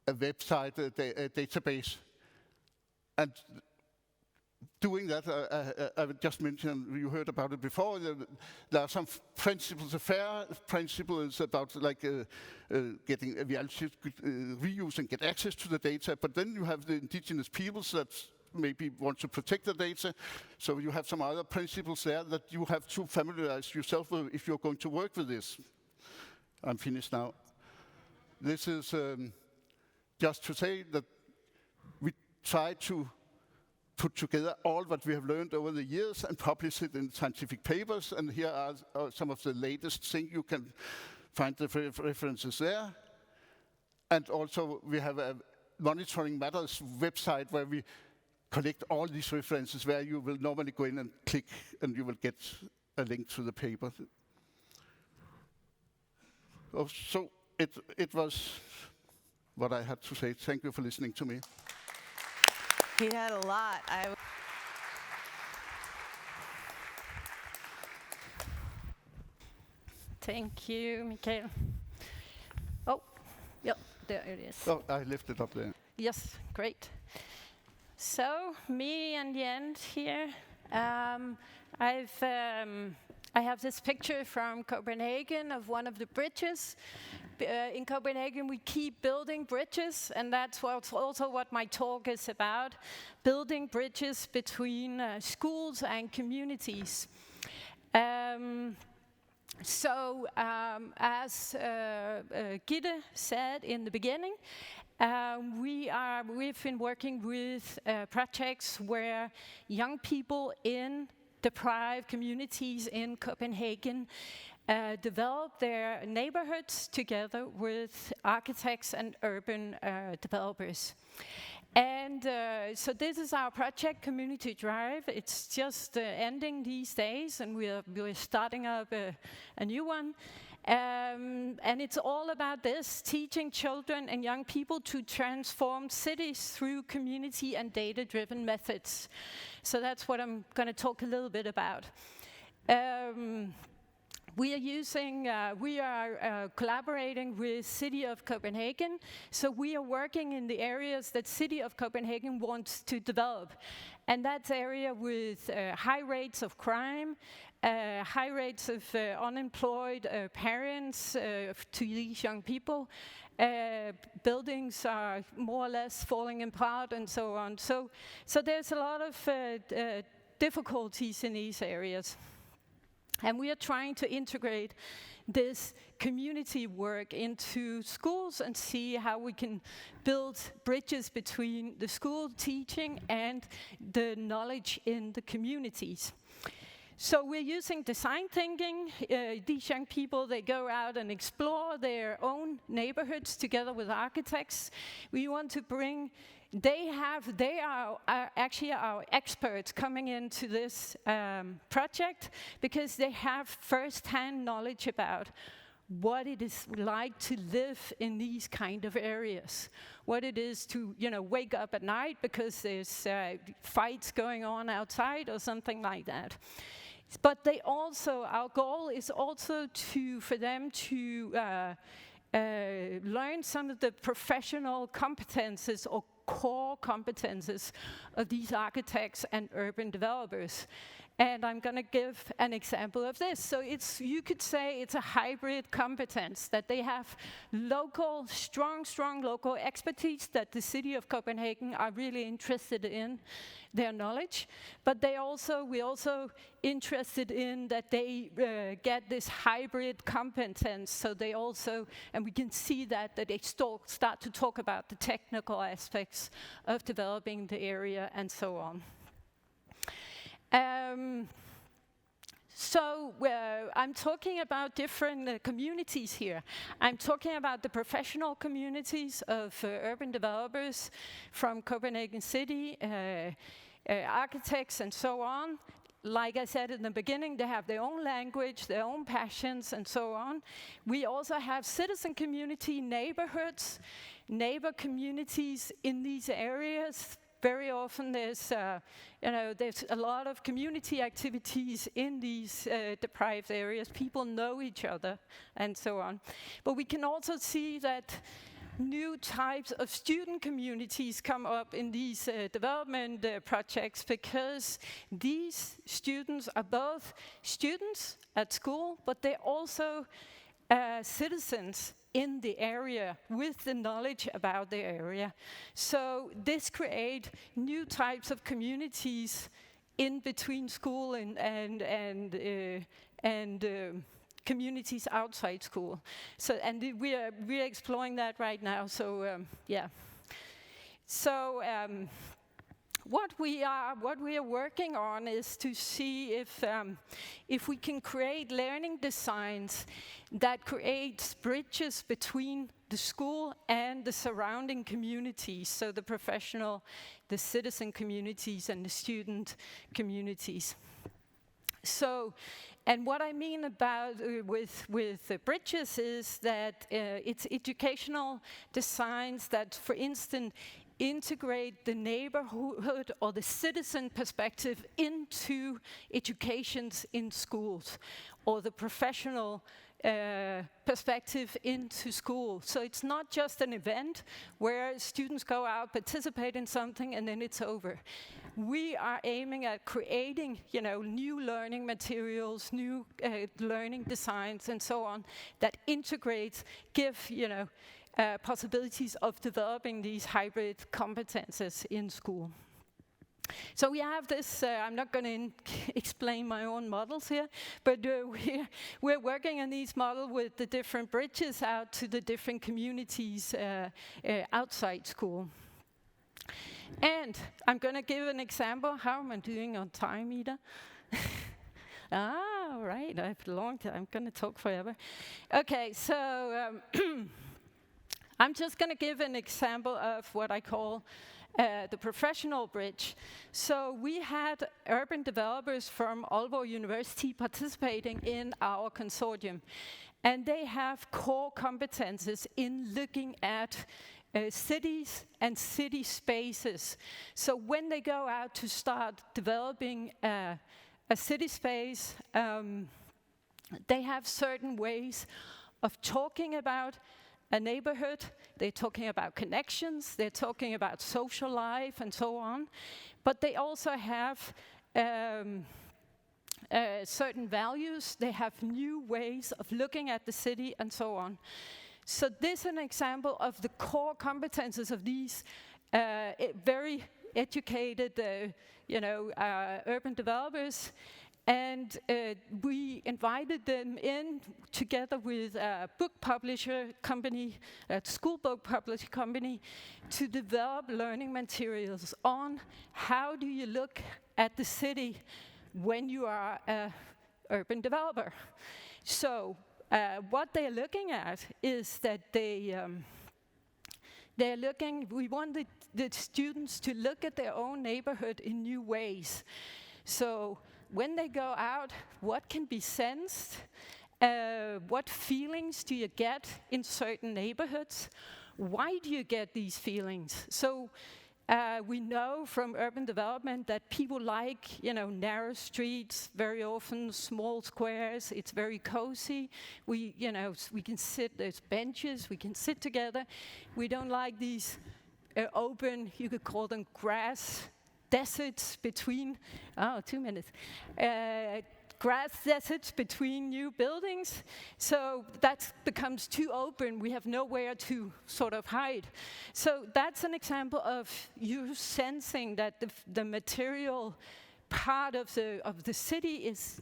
S5: website, a database. And doing that, I would just mention, you heard about it before, there are some principles, fair principles about like getting reuse and get access to the data, but then you have the indigenous peoples that maybe want to protect the data, so you have some other principles there that you have to familiarize yourself with if you're going to work with this. I'm finished now. This is just to say that we try to put together all what we have learned over the years and publish it in scientific papers. And here are some of the latest things. You can find the references there. And also we have a Monitoring Matters website where we collect all these references, where you will normally go in and click and you will get a link to the paper. So it was what I had to say. Thank you for listening to me.
S2: He had a lot. Thank you, Mikael. Oh, yep, there it is.
S5: Oh, I left it up there.
S2: Yes, great. So, me and Jens here. I have this picture from Copenhagen of one of the bridges. In Copenhagen, we keep building bridges, and that's also what my talk is about, building bridges between schools and communities. As Gitte said in the beginning, we've been working with projects where young people in deprived communities in Copenhagen develop their neighborhoods together with architects and urban developers. And so this is our project, Community Drive. It's just ending these days, and we're starting up a new one. And it's all about this, teaching children and young people to transform cities through community and data-driven methods. So that's what I'm going to talk a little bit about. We are collaborating with City of Copenhagen. So we are working in the areas that City of Copenhagen wants to develop. And that's area with high rates of crime, high rates of unemployed parents to these young people. Buildings are more or less falling apart and so on. So there's a lot of difficulties in these areas. And we are trying to integrate this community work into schools and see how we can build bridges between the school teaching and the knowledge in the communities. So we're using design thinking. These young people, they go out and explore their own neighborhoods together with architects. We want to bring, they are actually our experts coming into this project because they have first-hand knowledge about what it is like to live in these kind of areas. What it is to, wake up at night because there's fights going on outside or something like that. But our goal is also for them to learn some of the professional competences or core competences of these architects and urban developers. And I'm going to give an example of this. So you could say it's a hybrid competence, that they have local, strong local expertise that the City of Copenhagen are really interested in their knowledge. But we're also interested in that they get this hybrid competence. So they also, and we can see that they start to talk about the technical aspects of developing the area and so on. I'm talking about different communities here. I'm talking about the professional communities of urban developers from Copenhagen City, architects and so on, like I said in the beginning, they have their own language, their own passions, and so on. We also have citizen community neighborhoods, neighbor communities in these areas. Very often there's a lot of community activities in these deprived areas. People know each other and so on. But we can also see that new types of student communities come up in these development projects, because these students are both students at school, but they're also citizens in the area with the knowledge about the area. So this creates new types of communities in between school and communities outside school. So, and we are exploring that right now. So yeah. So what we are working on is to see if we can create learning designs that create bridges between the school and the surrounding communities, so the professional, the citizen communities, and the student communities. So, and what I mean about with the bridges is that it's educational designs that, for instance, integrate the neighborhood or the citizen perspective into educations in schools, or the professional perspective into school. So it's not just an event where students go out, participate in something, and then it's over. We are aiming at creating, new learning materials, new learning designs, and so on, that integrate, give, possibilities of developing these hybrid competences in school. So we have this, I'm not going to explain my own models here, but we're working on these models with the different bridges out to the different communities outside school. And I'm going to give an example. How am I doing on time, Ida? All right, I have a long time. I'm going to talk forever. Okay, so I'm just going to give an example of what I call the professional bridge. So we had urban developers from Aalborg University participating in our consortium. And they have core competences in looking at cities and city spaces. So when they go out to start developing a city space, they have certain ways of talking about a neighborhood. They're talking about connections, they're talking about social life and so on. But they also have certain values, they have new ways of looking at the city and so on. So this is an example of the core competences of these very educated urban developers. And we invited them in together with a book publisher company, a school book publisher company, to develop learning materials on how do you look at the city when you are an urban developer. So what they're looking at is that they're looking, we want the students to look at their own neighborhood in new ways. So when they go out, what can be sensed? What feelings do you get in certain neighborhoods? Why do you get these feelings? So we know from urban development that people like, narrow streets, very often small squares. It's very cozy. We can sit. There's benches. We can sit together. We don't like these open. You could call them grass deserts between, 2 minutes, grass deserts between new buildings. So that becomes too open. We have nowhere to sort of hide. So that's an example of you sensing that the material part of the city is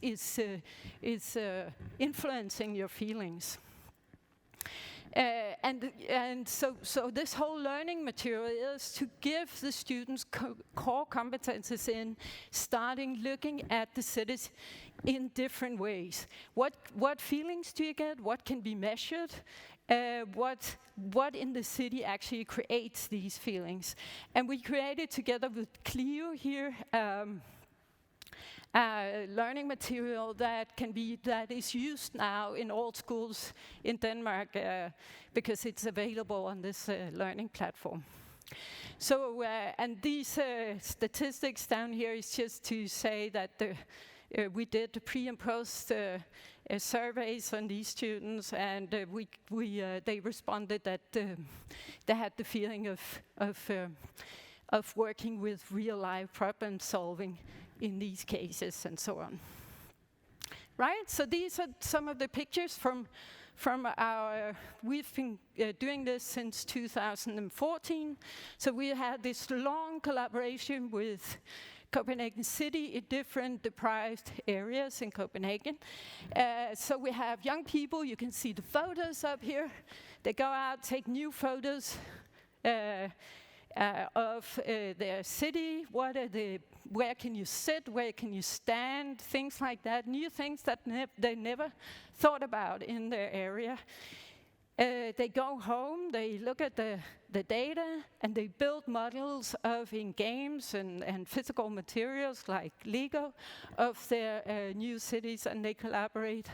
S2: influencing your feelings. And so this whole learning material is to give the students core competences in starting looking at the cities in different ways. What feelings do you get? What can be measured? What in the city actually creates these feelings? And we created together with Clio here learning material that is used now in all schools in Denmark because it's available on this learning platform. So, and these statistics down here is just to say that we did the pre and post surveys on these students, and they responded that they had the feeling of working with real life problem solving in these cases and so on. Right, so these are some of the pictures from our, we've been doing this since 2014. So we had this long collaboration with Copenhagen City in different deprived areas in Copenhagen. So we have young people, you can see the photos up here. They go out, take new photos of their city, where can you sit, where can you stand, things like that, new things that they never thought about in their area. They go home, they look at the data, and they build models in games and physical materials like Lego of their new cities, and they collaborate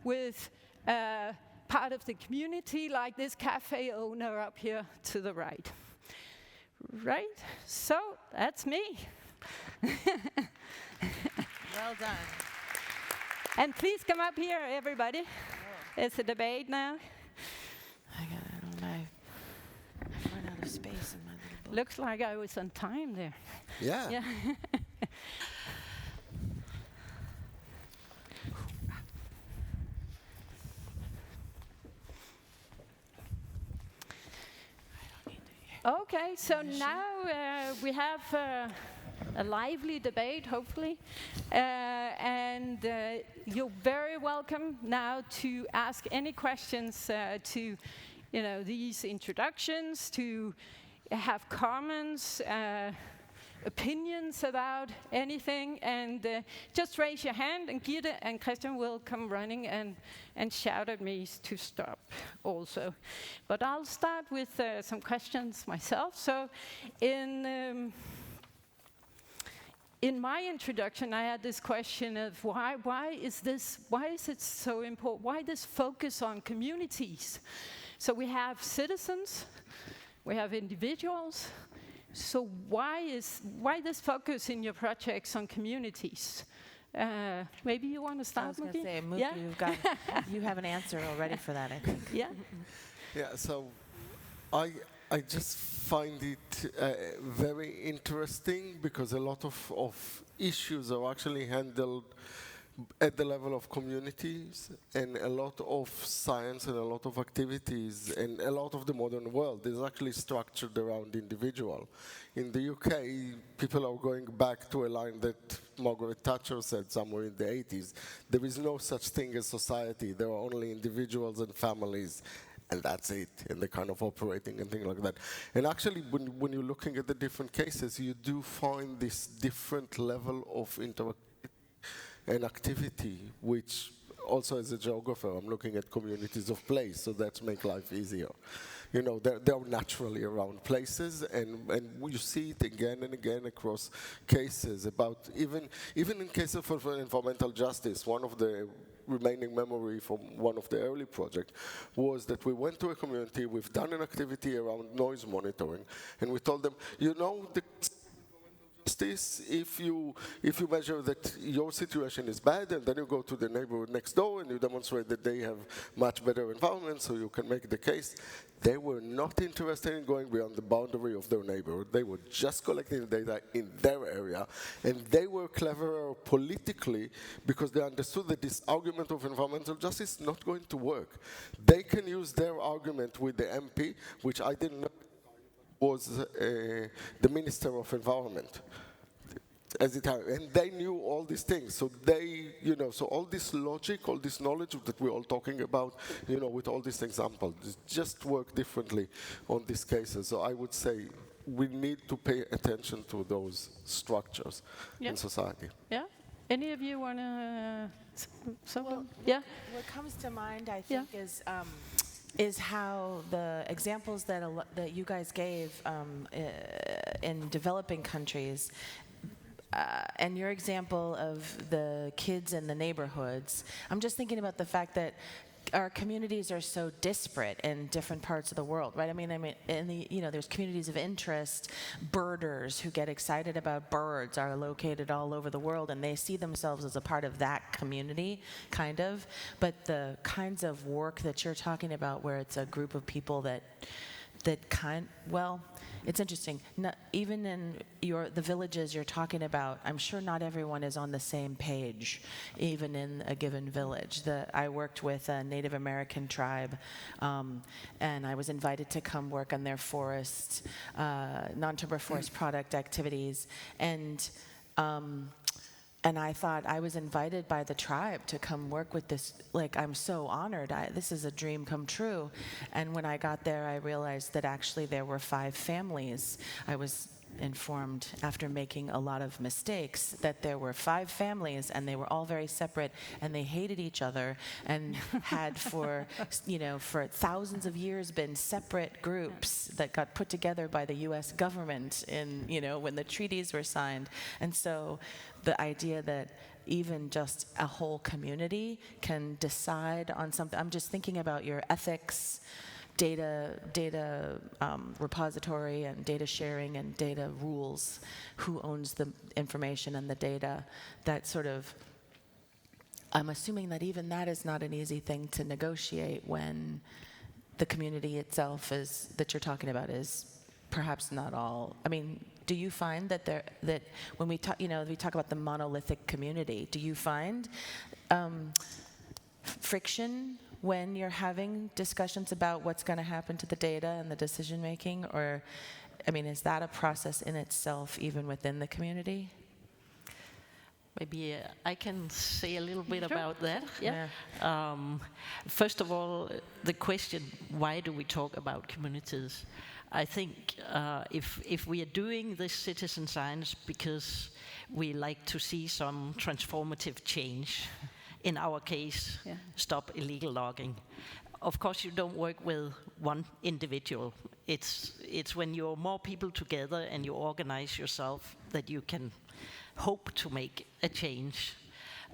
S2: with part of the community, like this cafe owner up here to the right. Right, so that's me.
S6: Well done.
S2: And please come up here, everybody. It's a debate now.
S6: I run out of space in my little book.
S2: Looks like I was on time there.
S3: Yeah.
S2: Yeah. Okay, so now we have a lively debate, hopefully, and you're very welcome now to ask any questions to, these introductions, to have comments, opinions about anything, and just raise your hand, and Gitte and Christian will come running and shout at me to stop also. But I'll start with some questions myself. So in my introduction, I had this question of why is it so important? Why this focus on communities? So we have citizens, we have individuals. So why this focus in your projects on communities? Maybe you want to start,
S6: I was going
S2: Muki?
S6: to say, Muki,
S2: Yeah?
S6: you have an answer already for that, I think.
S2: Yeah.
S3: Yeah, so I just find it very interesting because a lot of issues are actually handled at the level of communities, and a lot of science and a lot of activities and a lot of the modern world is actually structured around individual. In the UK, people are going back to a line that Margaret Thatcher said somewhere in the 80s. There is no such thing as society. There are only individuals and families. And that's it, and they're kind of operating and things like that. And actually, when you're looking at the different cases, you do find this different level of interaction and activity, which also as a geographer, I'm looking at communities of place, so that makes life easier. They're naturally around places, and you see it again and again across cases about, even in cases for environmental justice, one of the remaining memory from one of the early projects was that we went to a community, we've done an activity around noise monitoring, and we told them, the justice, if you measure that your situation is bad, and then you go to the neighborhood next door and you demonstrate that they have much better environment, so you can make the case. They were not interested in going beyond the boundary of their neighborhood. They were just collecting the data in their area, and they were cleverer politically because they understood that this argument of environmental justice is not going to work. They can use their argument with the MP, which I didn't know was the Minister of Environment. And they knew all these things. So so all this logic, all this knowledge that we're all talking about, with all these examples, just work differently on these cases. So I would say we need to pay attention to those structures in society.
S2: Yeah. Any of you want to?
S6: Well,
S2: yeah.
S6: What comes to mind, I think, is how the examples that you guys gave in developing countries and your example of the kids in the neighborhoods, I'm just thinking about the fact that our communities are so disparate in different parts of the world, right? I mean, in the, there's communities of interest. Birders who get excited about birds are located all over the world, and they see themselves as a part of that community, kind of. But the kinds of work that you're talking about, where it's a group of people that it's interesting. Even in the villages you're talking about, I'm sure not everyone is on the same page, even in a given village. I worked with a Native American tribe, and I was invited to come work on their forest, non-timber forest product activities, and I thought I was invited by the tribe to come work with this. Like, I'm so honored. This is a dream come true. And when I got there, I realized that actually there were 5 families. I was informed, after making a lot of mistakes, that there were 5 families, and they were all very separate, and they hated each other, and had for thousands of years been separate groups that got put together by the U.S. government when the treaties were signed. And so the idea that even just a whole community can decide on something. I'm just thinking about your ethics, data repository and data sharing and data rules, who owns the information and the data. That sort of, I'm assuming that even that is not an easy thing to negotiate when the community itself that you're talking about is perhaps not all. I mean, do you find that when we talk about the monolithic community, do you find friction when you're having discussions about what's going to happen to the data and the decision making? Or, I mean, is that a process in itself even within the community?
S4: Maybe I can say a little bit about that.
S2: Yeah.
S4: First of all, the question, why do we talk about communities? I think if we are doing this citizen science because we like to see some transformative change, in our case, stop illegal logging. Of course, you don't work with one individual. It's when you're more people together and you organize yourself that you can hope to make a change.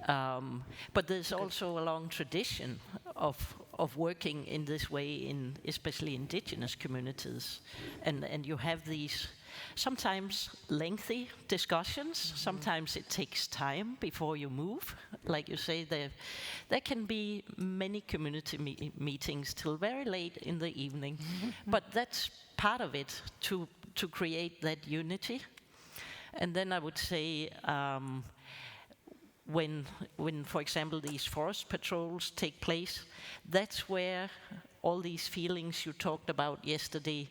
S4: But there's also a long tradition of working in this way in especially indigenous communities. And you have these sometimes lengthy discussions. Sometimes it takes time before you move. Like you say, there can be many community meetings till very late in the evening. But that's part of it, to create that unity. And then I would say, when, for example, these forest patrols take place, that's where all these feelings you talked about yesterday,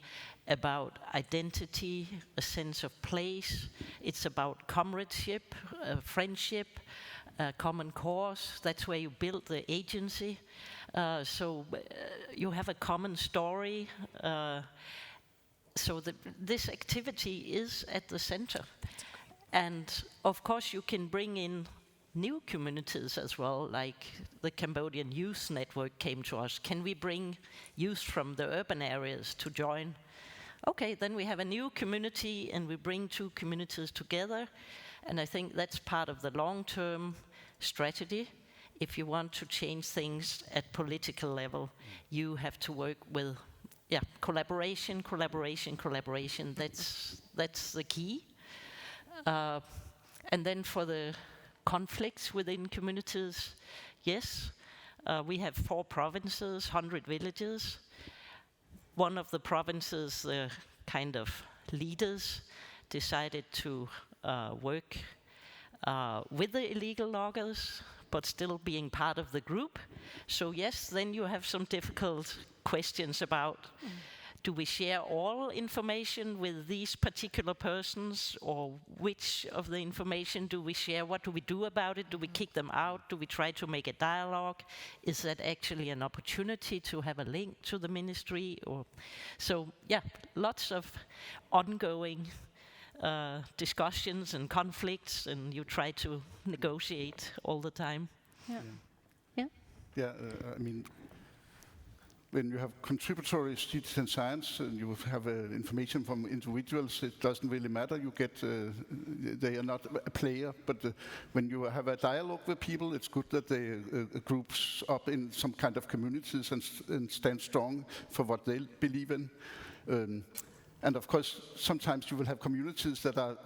S4: about identity, a sense of place, it's about comradeship, friendship, common cause. That's where you build the agency. So you have a common story. So this activity is at the center. And of course you can bring in new communities as well, like the Cambodian Youth Network came to us. Can we bring youth from the urban areas to join? Okay, then we have a new community and we bring 2 communities together. And I think that's part of the long-term strategy. If you want to change things at political level, you have to work with collaboration. That's the key. And then for the conflicts within communities, yes, we have 4 provinces, 100 villages. One of the provinces, the kind of leaders, decided to work with the illegal loggers, but still being part of the group. So yes, then you have some difficult questions about, do we share all information with these particular persons, or which of the information do we share? What do we do about it? Do we kick them out? Do we try to make a dialogue? Is that actually an opportunity to have a link to the ministry? So yeah, lots of ongoing discussions and conflicts, and you try to negotiate all the time.
S2: Yeah.
S5: I mean, when you have contributory citizen science and you have information from individuals, it doesn't really matter. You get, they are not a player, but when you have a dialogue with people, it's good that they groups up in some kind of communities and stand strong for what they believe in. And of course, sometimes you will have communities that are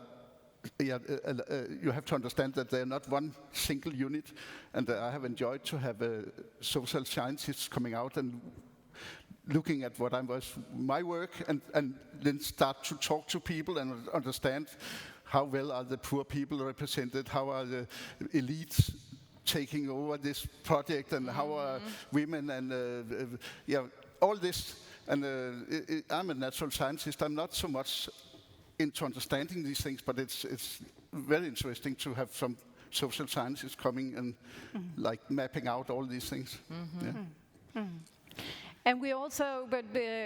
S5: you have to understand that they're not one single unit, and I have enjoyed to have social scientists coming out and looking at what was my work, and then start to talk to people and understand how well are the poor people represented, how are the elites taking over this project, and how are women, and all this. And I'm a natural scientist. I'm not so much into understanding these things, but it's very interesting to have some social scientists coming and like mapping out all these things.
S2: And we also,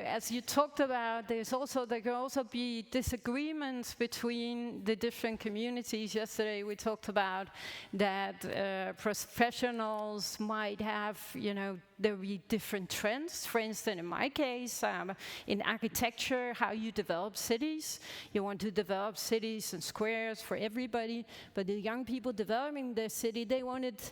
S2: as you talked about, there can also be disagreements between the different communities. Yesterday we talked about that professionals might have, there will be different trends. For instance, in my case, in architecture, how you develop cities. You want to develop cities and squares for everybody, but the young people developing their city, they wanted,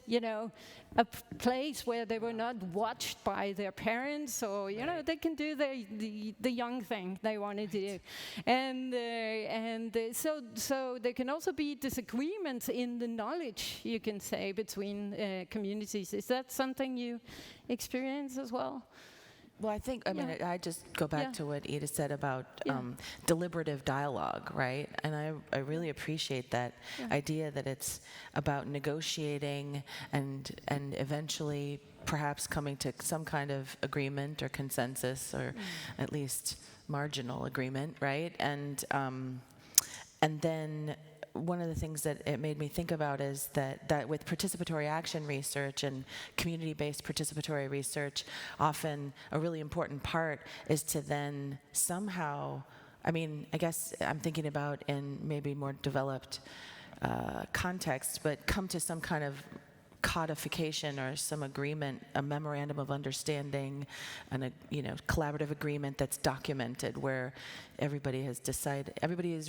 S2: a place where they were not watched by their parents, or they can do the young thing they wanted to do, and so there can also be disagreements in the knowledge, you can say, between communities. Is that something you experience as well?
S6: Well, I think, I just go back to what Ida said about deliberative dialogue, right? And I really appreciate that idea that it's about negotiating and eventually perhaps coming to some kind of agreement or consensus, or at least marginal agreement, right? And then one of the things that it made me think about is that with participatory action research and community-based participatory research, often a really important part is to then somehow, I guess I'm thinking about in maybe more developed contexts, but come to some kind of codification or some agreement, a memorandum of understanding, and a collaborative agreement that's documented, where everybody has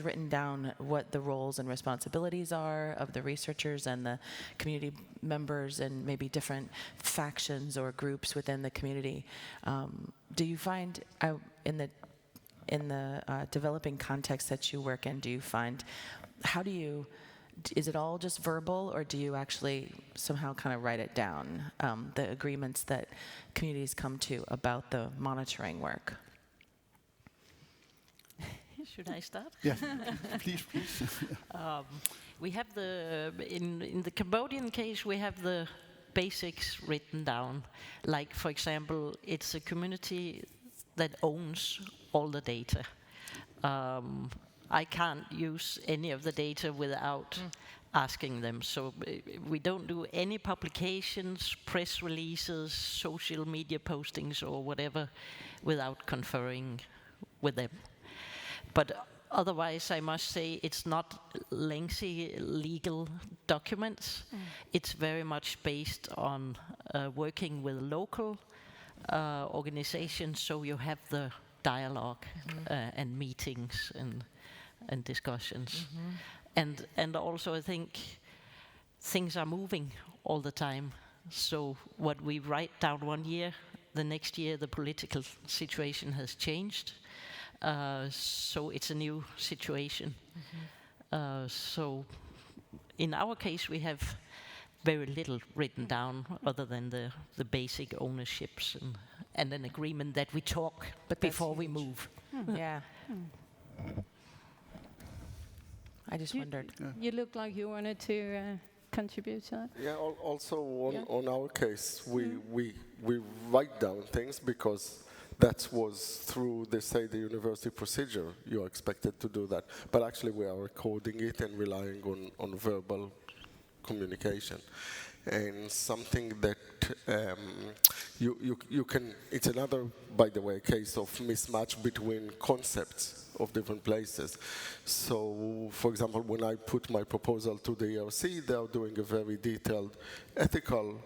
S6: written down what the roles and responsibilities are of the researchers and the community members, and maybe different factions or groups within the community. Do you find in the developing context that you work in, is it all just verbal, or do you actually somehow kind of write it down, the agreements that communities come to about the monitoring work?
S4: Should I start?
S5: Yeah, please.
S4: We have in the Cambodian case, we have the basics written down. Like, for example, it's a community that owns all the data. I can't use any of the data without asking them. So we don't do any publications, press releases, social media postings, or whatever without conferring with them. But otherwise, I must say, it's not lengthy legal documents. It's very much based on working with local organizations, so you have the dialogue and meetings and discussions. And also, I think things are moving all the time. So what we write down one year, the next year the political situation has changed. So it's a new situation. So in our case, we have very little written down, other than the basic ownerships and an agreement that we talk before we move.
S6: Yeah. I just wondered.
S2: You look like you wanted to contribute to that.
S3: Yeah, also on our case, we write down things because that was through, they say, the university procedure. You're expected to do that. But actually we are recording it and relying on verbal communication. And something that you can, it's another, by the way, case of mismatch between concepts of different places. So, for example, when I put my proposal to the ERC, they are doing a very detailed ethical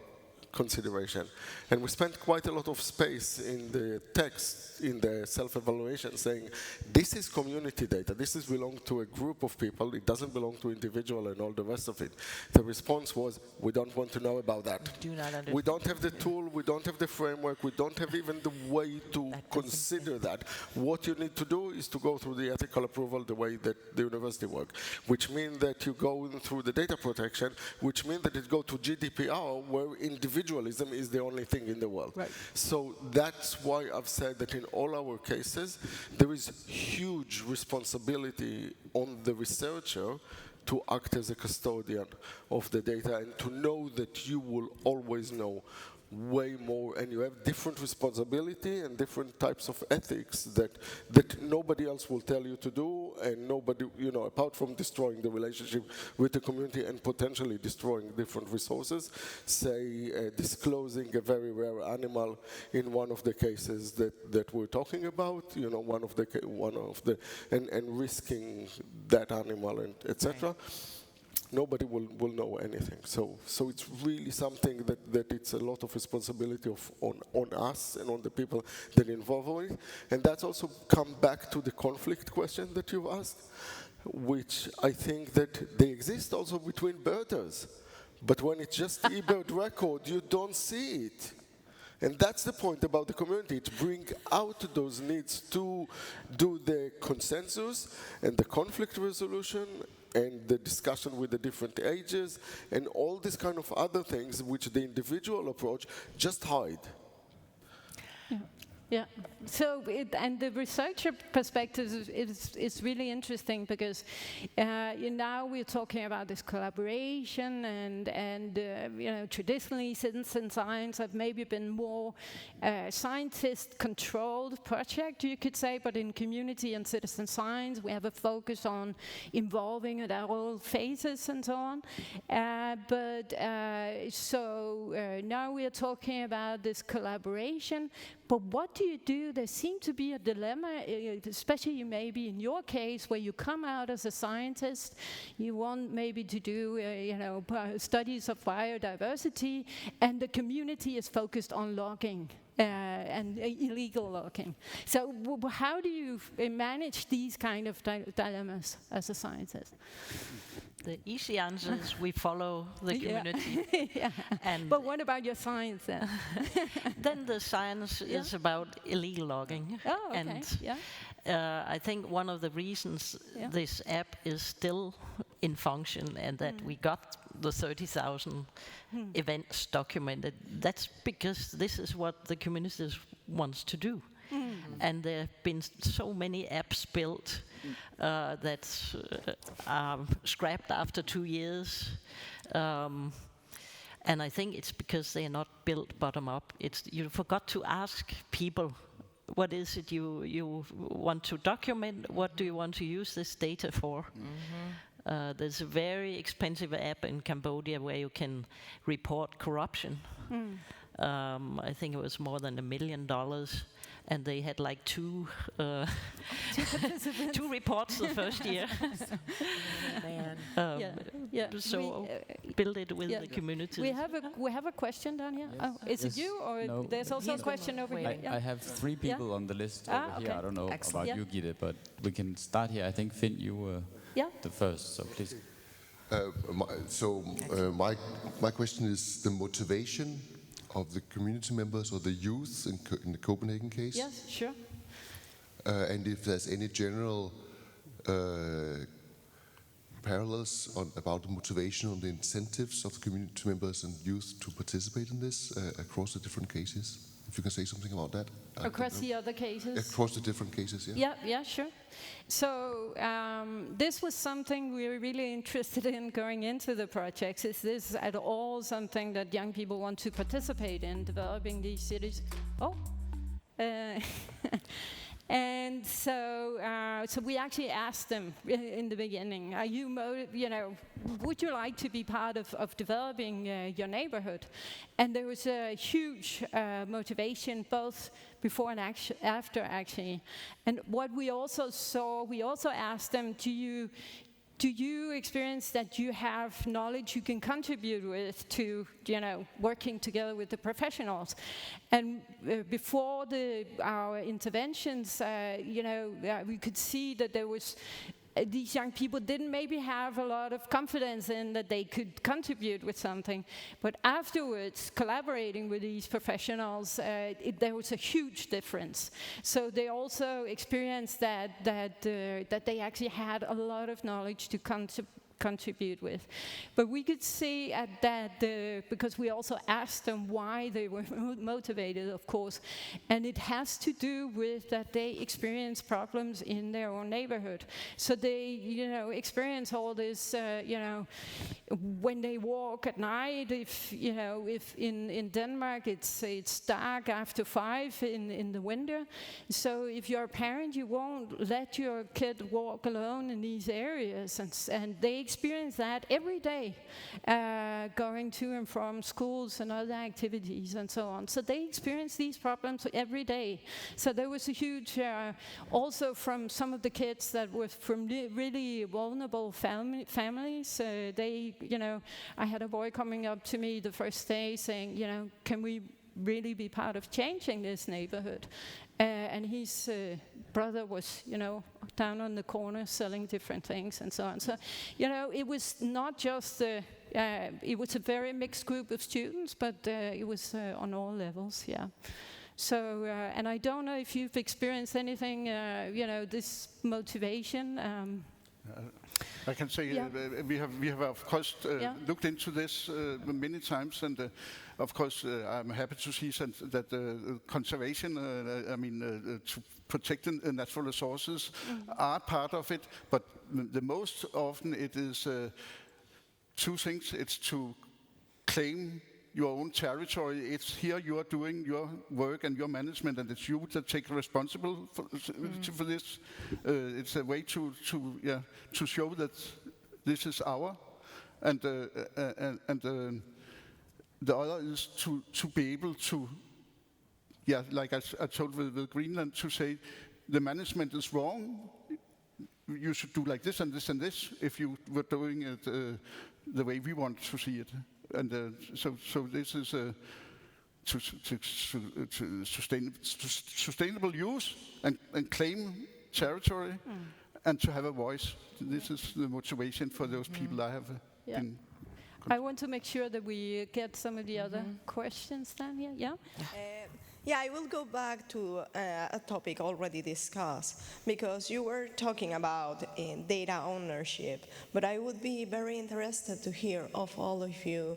S3: consideration. And we spent quite a lot of space in the text, in the self-evaluation, saying, this is community data. This is belong to a group of people. It doesn't belong to individual and all the rest of it. The response was, we don't want to know about that.
S6: Do not understand.
S3: We don't have the tool. We don't have the framework. We don't have even the way to consider that. What you need to do is to go through the ethical approval the way that the university works, which means that you go through the data protection, which means that it go to GDPR, where individualism is the only thing in the world.
S2: Right.
S3: So that's why I've said that in all our cases, there is huge responsibility on the researcher to act as a custodian of the data and to know that you will always know way more, and you have different responsibility and different types of ethics that nobody else will tell you to do, and nobody, apart from destroying the relationship with the community and potentially destroying different resources, say disclosing a very rare animal in one of the cases that we're talking about, and risking that animal and etc. Right. Nobody will know anything. So it's really something that it's a lot of responsibility on us and on the people that are involved with it. And that's also come back to the conflict question that you've asked, which I think that they exist also between birders. But when it's just eBird record, you don't see it. And that's the point about the community. It brings out those needs to do the consensus and the conflict resolution and the discussion with the different ages and all these kind of other things which the individual approach just hide.
S2: Yeah. So, and the researcher perspective is really interesting because now we're talking about this collaboration and traditionally citizen science have maybe been more scientist-controlled project, you could say, but in community and citizen science we have a focus on involving at all phases and so on. Now we are talking about this collaboration. But what do you do? There seems to be a dilemma, especially maybe in your case, where you come out as a scientist, you want maybe to do, studies of biodiversity, and the community is focused on logging and illegal logging. So how do you manage these kind of dilemmas as a scientist?
S4: The easy answer is we follow the community.
S2: Yeah. But what about your science then?
S4: Then the science is about illegal logging.
S2: Oh, okay.
S4: And I think one of the reasons this app is still in function and that we got the 30,000 events documented, that's because this is what the community wants to do. And there have been so many apps built that are scrapped after 2 years. And I think it's because they are not built bottom up. You forgot to ask people, what is it you want to document? What do you want to use this data for? There's a very expensive app in Cambodia where you can report corruption. I think it was more than $1 million. And they had like two reports the first year. So build it with the community.
S2: We have a question down here. Yes. Oh, is it you or
S7: no,
S2: there's also a question over here?
S7: I have 3 people on the list over here. I don't know about you, Gitte, but we can start here. I think Finn, you were the first, so please.
S8: My question is the motivation of the community members or the youth in the Copenhagen case?
S2: Yes, sure.
S8: And if there's any general parallels about the motivation or the incentives of the community members and youth to participate in this across the different cases? If you can say something about that.
S2: Across the other cases?
S8: Across the different cases,
S2: Yeah, sure. So this was something we were really interested in going into the projects. Is this at all something that young people want to participate in, developing these cities? And so we actually asked them in the beginning, are you, would you like to be part of developing your neighborhood? And there was a huge motivation both before and after actually. And what we also saw, we also asked them, do do you experience that you have knowledge you can contribute with to, working together with the professionals? And before our interventions, we could see that there was these young people didn't maybe have a lot of confidence in that they could contribute with something. But afterwards, collaborating with these professionals, there was a huge difference. So they also experienced that they actually had a lot of knowledge to contribute with. But we could see at that, because we also asked them why they were motivated, of course, and it has to do with that they experience problems in their own neighborhood. So they, experience all this, when they walk at night, if in Denmark it's dark after 5 in the winter. So if you're a parent, you won't let your kid walk alone in these areas, and they experience that every day, going to and from schools and other activities and so on. So they experience these problems every day. So there was a huge, also from some of the kids that were from really vulnerable families. They, I had a boy coming up to me the first day saying, can we really be part of changing this neighborhood? And his brother was, down on the corner selling different things and so on. So, it was not just, it was a very mixed group of students, but it was on all levels, yeah. So, and I don't know if you've experienced anything, this motivation.
S5: I can say we have of course looked into this many times, and of course I'm happy to see that conservation, to protect the natural resources, are part of it. But the most often it is two things. It's to claim your own territory. It's here you are doing your work and your management, and it's you that take responsible for this. It's a way to show that this is our, and the other is to be able to, like I told with Greenland, to say the management is wrong. You should do like this and this and this if you were doing it the way we want to see it. And so this is to sustainable use and claim territory and to have a voice. This is the motivation for those people I have been.
S2: I want to make sure that we get some of the other questions then here.
S9: Yeah, I will go back to a topic already discussed, because you were talking about data ownership, but I would be very interested to hear of all of you,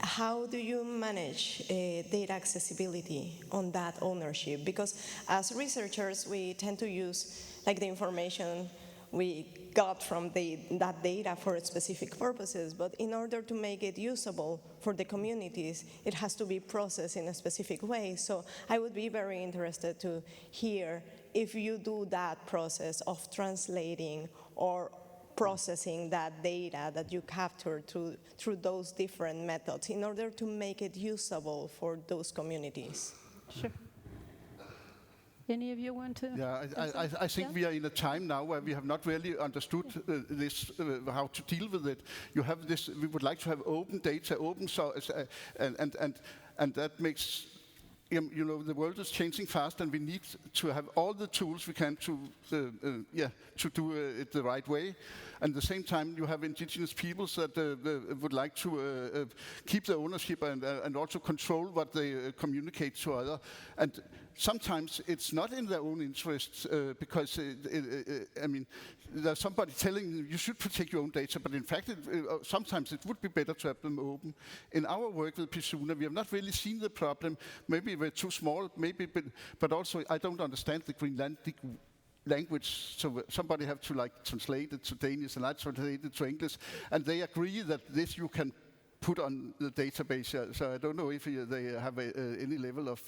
S9: how do you manage data accessibility on that ownership? Because as researchers, we tend to use the information we got from that data for specific purposes, but in order to make it usable for the communities, it has to be processed in a specific way. So I would be very interested to hear if you do that process of translating or processing that data that you capture through those different methods in order to make it usable for those communities.
S2: Sure. Any of you want to?
S5: Yeah, I think we are in a time now where we have not really understood this, how to deal with it. You have this. We would like to have open data, open source, and that makes. The world is changing fast, and we need to have all the tools we can to do it the right way. And at the same time, you have indigenous peoples that would like to keep the ownership and also control what they communicate to others. And sometimes it's not in their own interest because, there's somebody telling you should protect your own data, but in fact, sometimes it would be better to have them open. In our work with Pisuna, we have not really seen the problem. Maybe we're too small, but also I don't understand the Greenlandic language, so somebody have to translate it to Danish, and I translate it to English, and they agree that this you can put on the database. So I don't know if they have any level of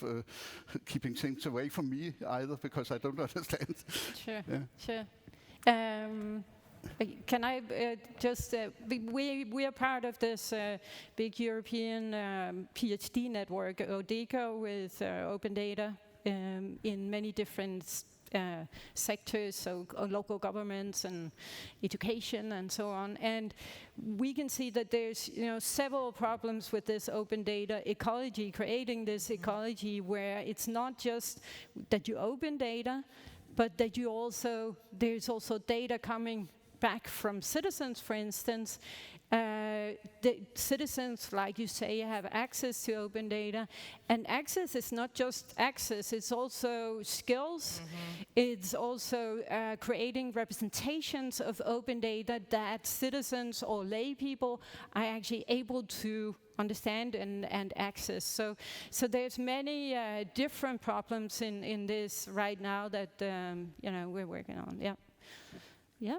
S5: keeping things away from me either, because I don't understand.
S2: Sure, sure. Can I just, we are part of this big European PhD network, NORDECO, with open data in many different sectors, so local governments and education and so on. And we can see that there's several problems with this open data ecology, creating this ecology where it's not just that you open data, but that there's also data coming back from citizens, for instance. The citizens, like you say, have access to open data, and access is not just access, it's also skills, it's also creating representations of open data that citizens or lay people are actually able to understand and access. So there's many different problems in this right now that we're working on. Yeah.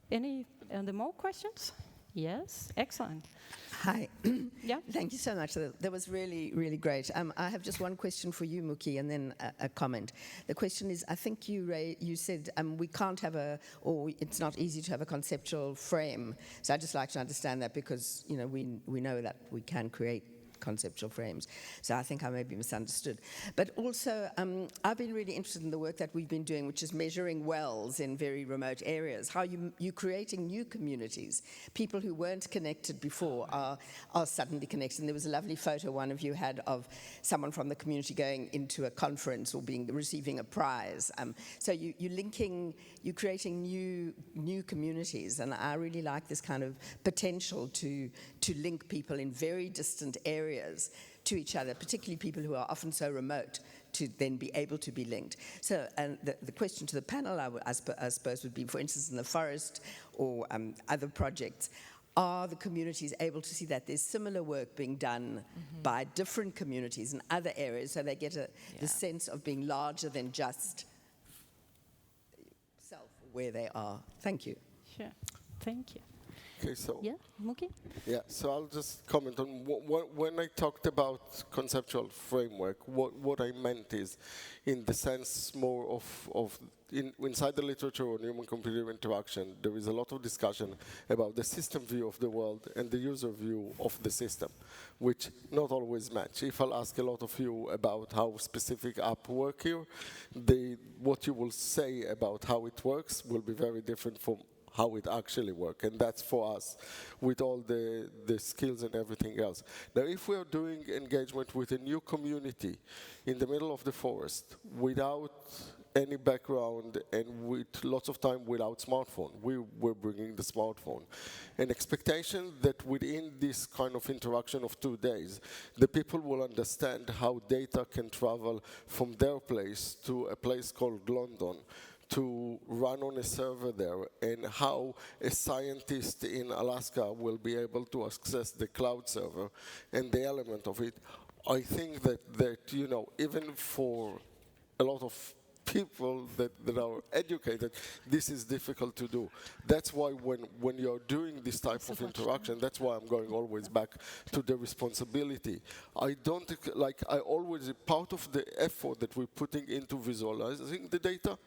S2: Any other more questions? Yes, excellent.
S10: Hi.
S2: Yeah.
S10: Thank you so much. That was really, really great. I have just one question for you, Muki, and then a comment. The question is, I think you said we can't have it's not easy to have a conceptual frame. So I'd just like to understand that because, we know that we can create conceptual frames. So I think I may be misunderstood. But also, I've been really interested in the work that we've been doing, which is measuring wells in very remote areas, how you're creating new communities. People who weren't connected before are suddenly connected. And there was a lovely photo one of you had of someone from the community going into a conference or receiving a prize. So you're creating new communities. And I really like this kind of potential to link people in very distant areas to each other, particularly people who are often so remote, to then be able to be linked. So, and the question to the panel, I suppose, would be, for instance, in the forest or other projects, are the communities able to see that there's similar work being done by different communities in other areas, so they get the sense of being larger than just self, where they are? Thank you.
S2: Sure. Thank you.
S3: Okay, so
S2: yeah, Muki?
S3: Yeah, so I'll just comment on when I talked about conceptual framework, what I meant is, in the sense more of inside the literature on human-computer interaction, there is a lot of discussion about the system view of the world and the user view of the system, which not always match. If I'll ask a lot of you about how specific app work here, what you will say about how it works will be very different from how it actually works, and that's for us with all the skills and everything else. Now, if we are doing engagement with a new community in the middle of the forest without any background and with lots of time without smartphone, we're bringing the smartphone. An expectation that within this kind of interaction of 2 days, the people will understand how data can travel from their place to a place called London, to run on a server there, and how a scientist in Alaska will be able to access the cloud server and the element of it. I think that even for a lot of people that are educated, this is difficult to do. That's why when you're doing this type of interaction, that's why I'm going always back to the responsibility. Part of the effort that we're putting into visualizing the data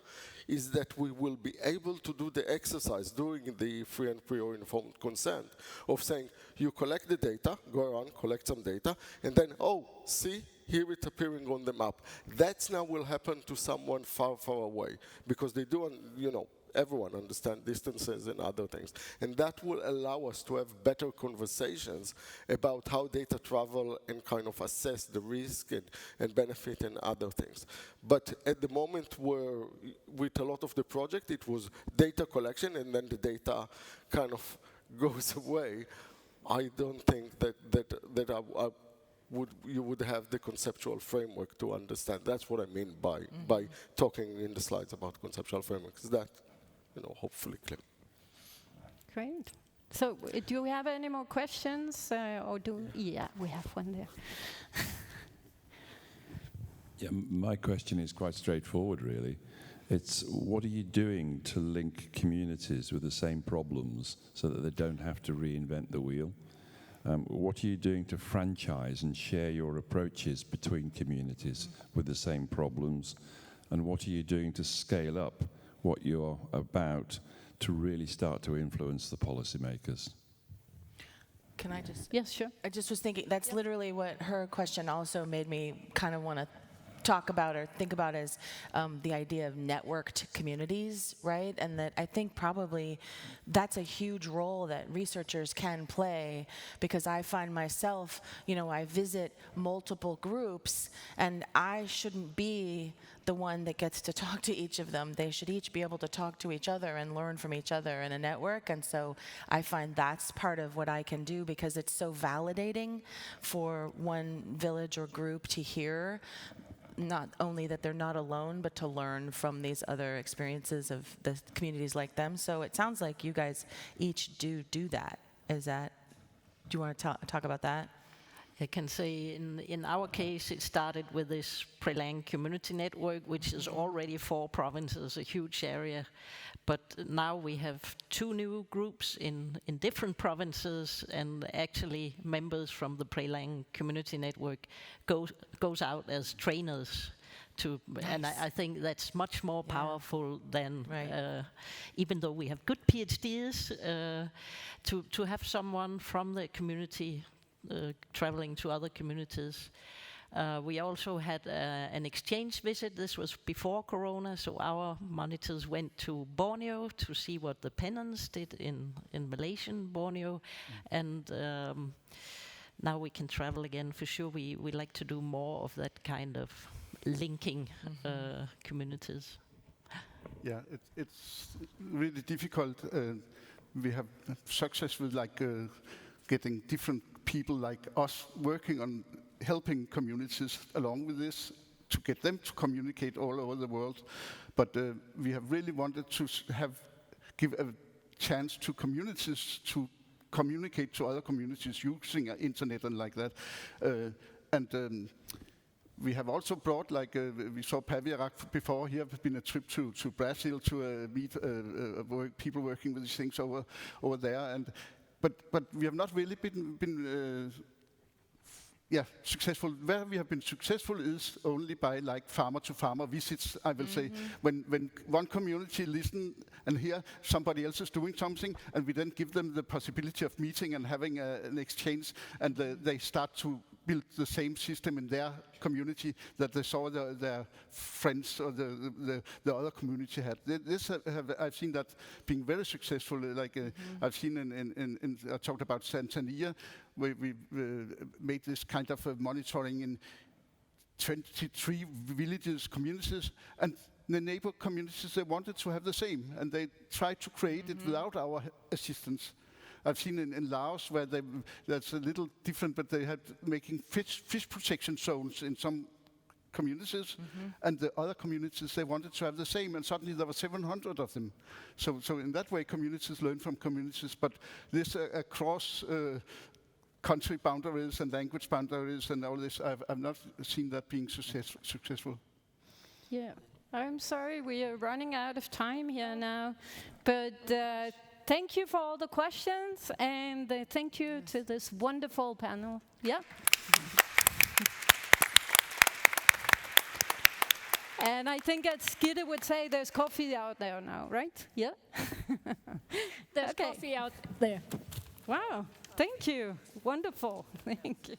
S3: is that we will be able to do the exercise during the free and prior informed consent of saying, you collect the data, go around, collect some data, and then, see, here it's appearing on the map. That now will happen to someone far, far away, because they do, everyone understands distances and other things. And that will allow us to have better conversations about how data travel and kind of assess the risk and benefit and other things. But at the moment where, with a lot of the project, it was data collection and then the data kind of goes away. I don't think that you would have the conceptual framework to understand. That's what I mean by talking in the slides about conceptual frameworks. Is that, hopefully clear.
S2: Great. So, do we have any more questions? Yeah, we have one there.
S11: Yeah, my question is quite straightforward, really. It's, what are you doing to link communities with the same problems so that they don't have to reinvent the wheel? What are you doing to franchise and share your approaches between communities with the same problems? And what are you doing to scale up what you're about to really start to influence the policymakers?
S6: Can I just?
S2: Yes, sure.
S6: I just was thinking, that's literally what her question also made me kind of want to talk about or think about as the idea of networked communities, right? And that I think probably that's a huge role that researchers can play, because I find myself, I visit multiple groups and I shouldn't be the one that gets to talk to each of them. They should each be able to talk to each other and learn from each other in a network. And so I find that's part of what I can do, because it's so validating for one village or group to hear not only that they're not alone, but to learn from these other experiences of the communities like them. So it sounds like you guys each do that. Do you want to talk about that?
S4: I can say in our case, it started with this Prelang community network, which is already 4 provinces, a huge area. But now we have 2 new groups in different provinces, and actually members from the Prelang community network goes out as trainers. Nice. And I think that's much more powerful than, even though we have good PhDs, to have someone from the community traveling to other communities. We also had an exchange visit. This was before Corona, so our monitors went to Borneo to see what the penance did in Malaysian Borneo. And now we can travel again for sure. We like to do more of that kind of linking communities.
S5: Yeah, it's really difficult. We have success with getting different people like us working on helping communities along with this, to get them to communicate all over the world. But we have really wanted to give a chance to communities to communicate to other communities using internet and like that. We have also brought, we saw Paviarak before. Here have been a trip to Brazil to meet people working with these things over there. But we have not really been successful. Where we have been successful is only by farmer-to-farmer visits, I will say. When one community listen and hear somebody else is doing something, and we then give them the possibility of meeting and having an exchange, and they start to build the same system in their community that they saw their friends or the other community had. I've seen that being very successful. I've seen I talked about Tanzania, where we made this kind of monitoring in 23 villages, communities, and the neighbor communities, they wanted to have the same, and they tried to create it without our assistance. I've seen in Laos where that's a little different, but they had making fish protection zones in some communities, and the other communities, they wanted to have the same, and suddenly there were 700 of them. So in that way, communities learn from communities, but this across country boundaries and language boundaries and all this, I've not seen that being successful.
S2: Yeah, I'm sorry, we are running out of time here now, but thank you for all the questions, and thank you to this wonderful panel. Yeah. And I think as Gitte would say, there's coffee out there now, right? Yeah.
S1: There's coffee out there.
S2: Wow. Thank you. Wonderful. Thank you.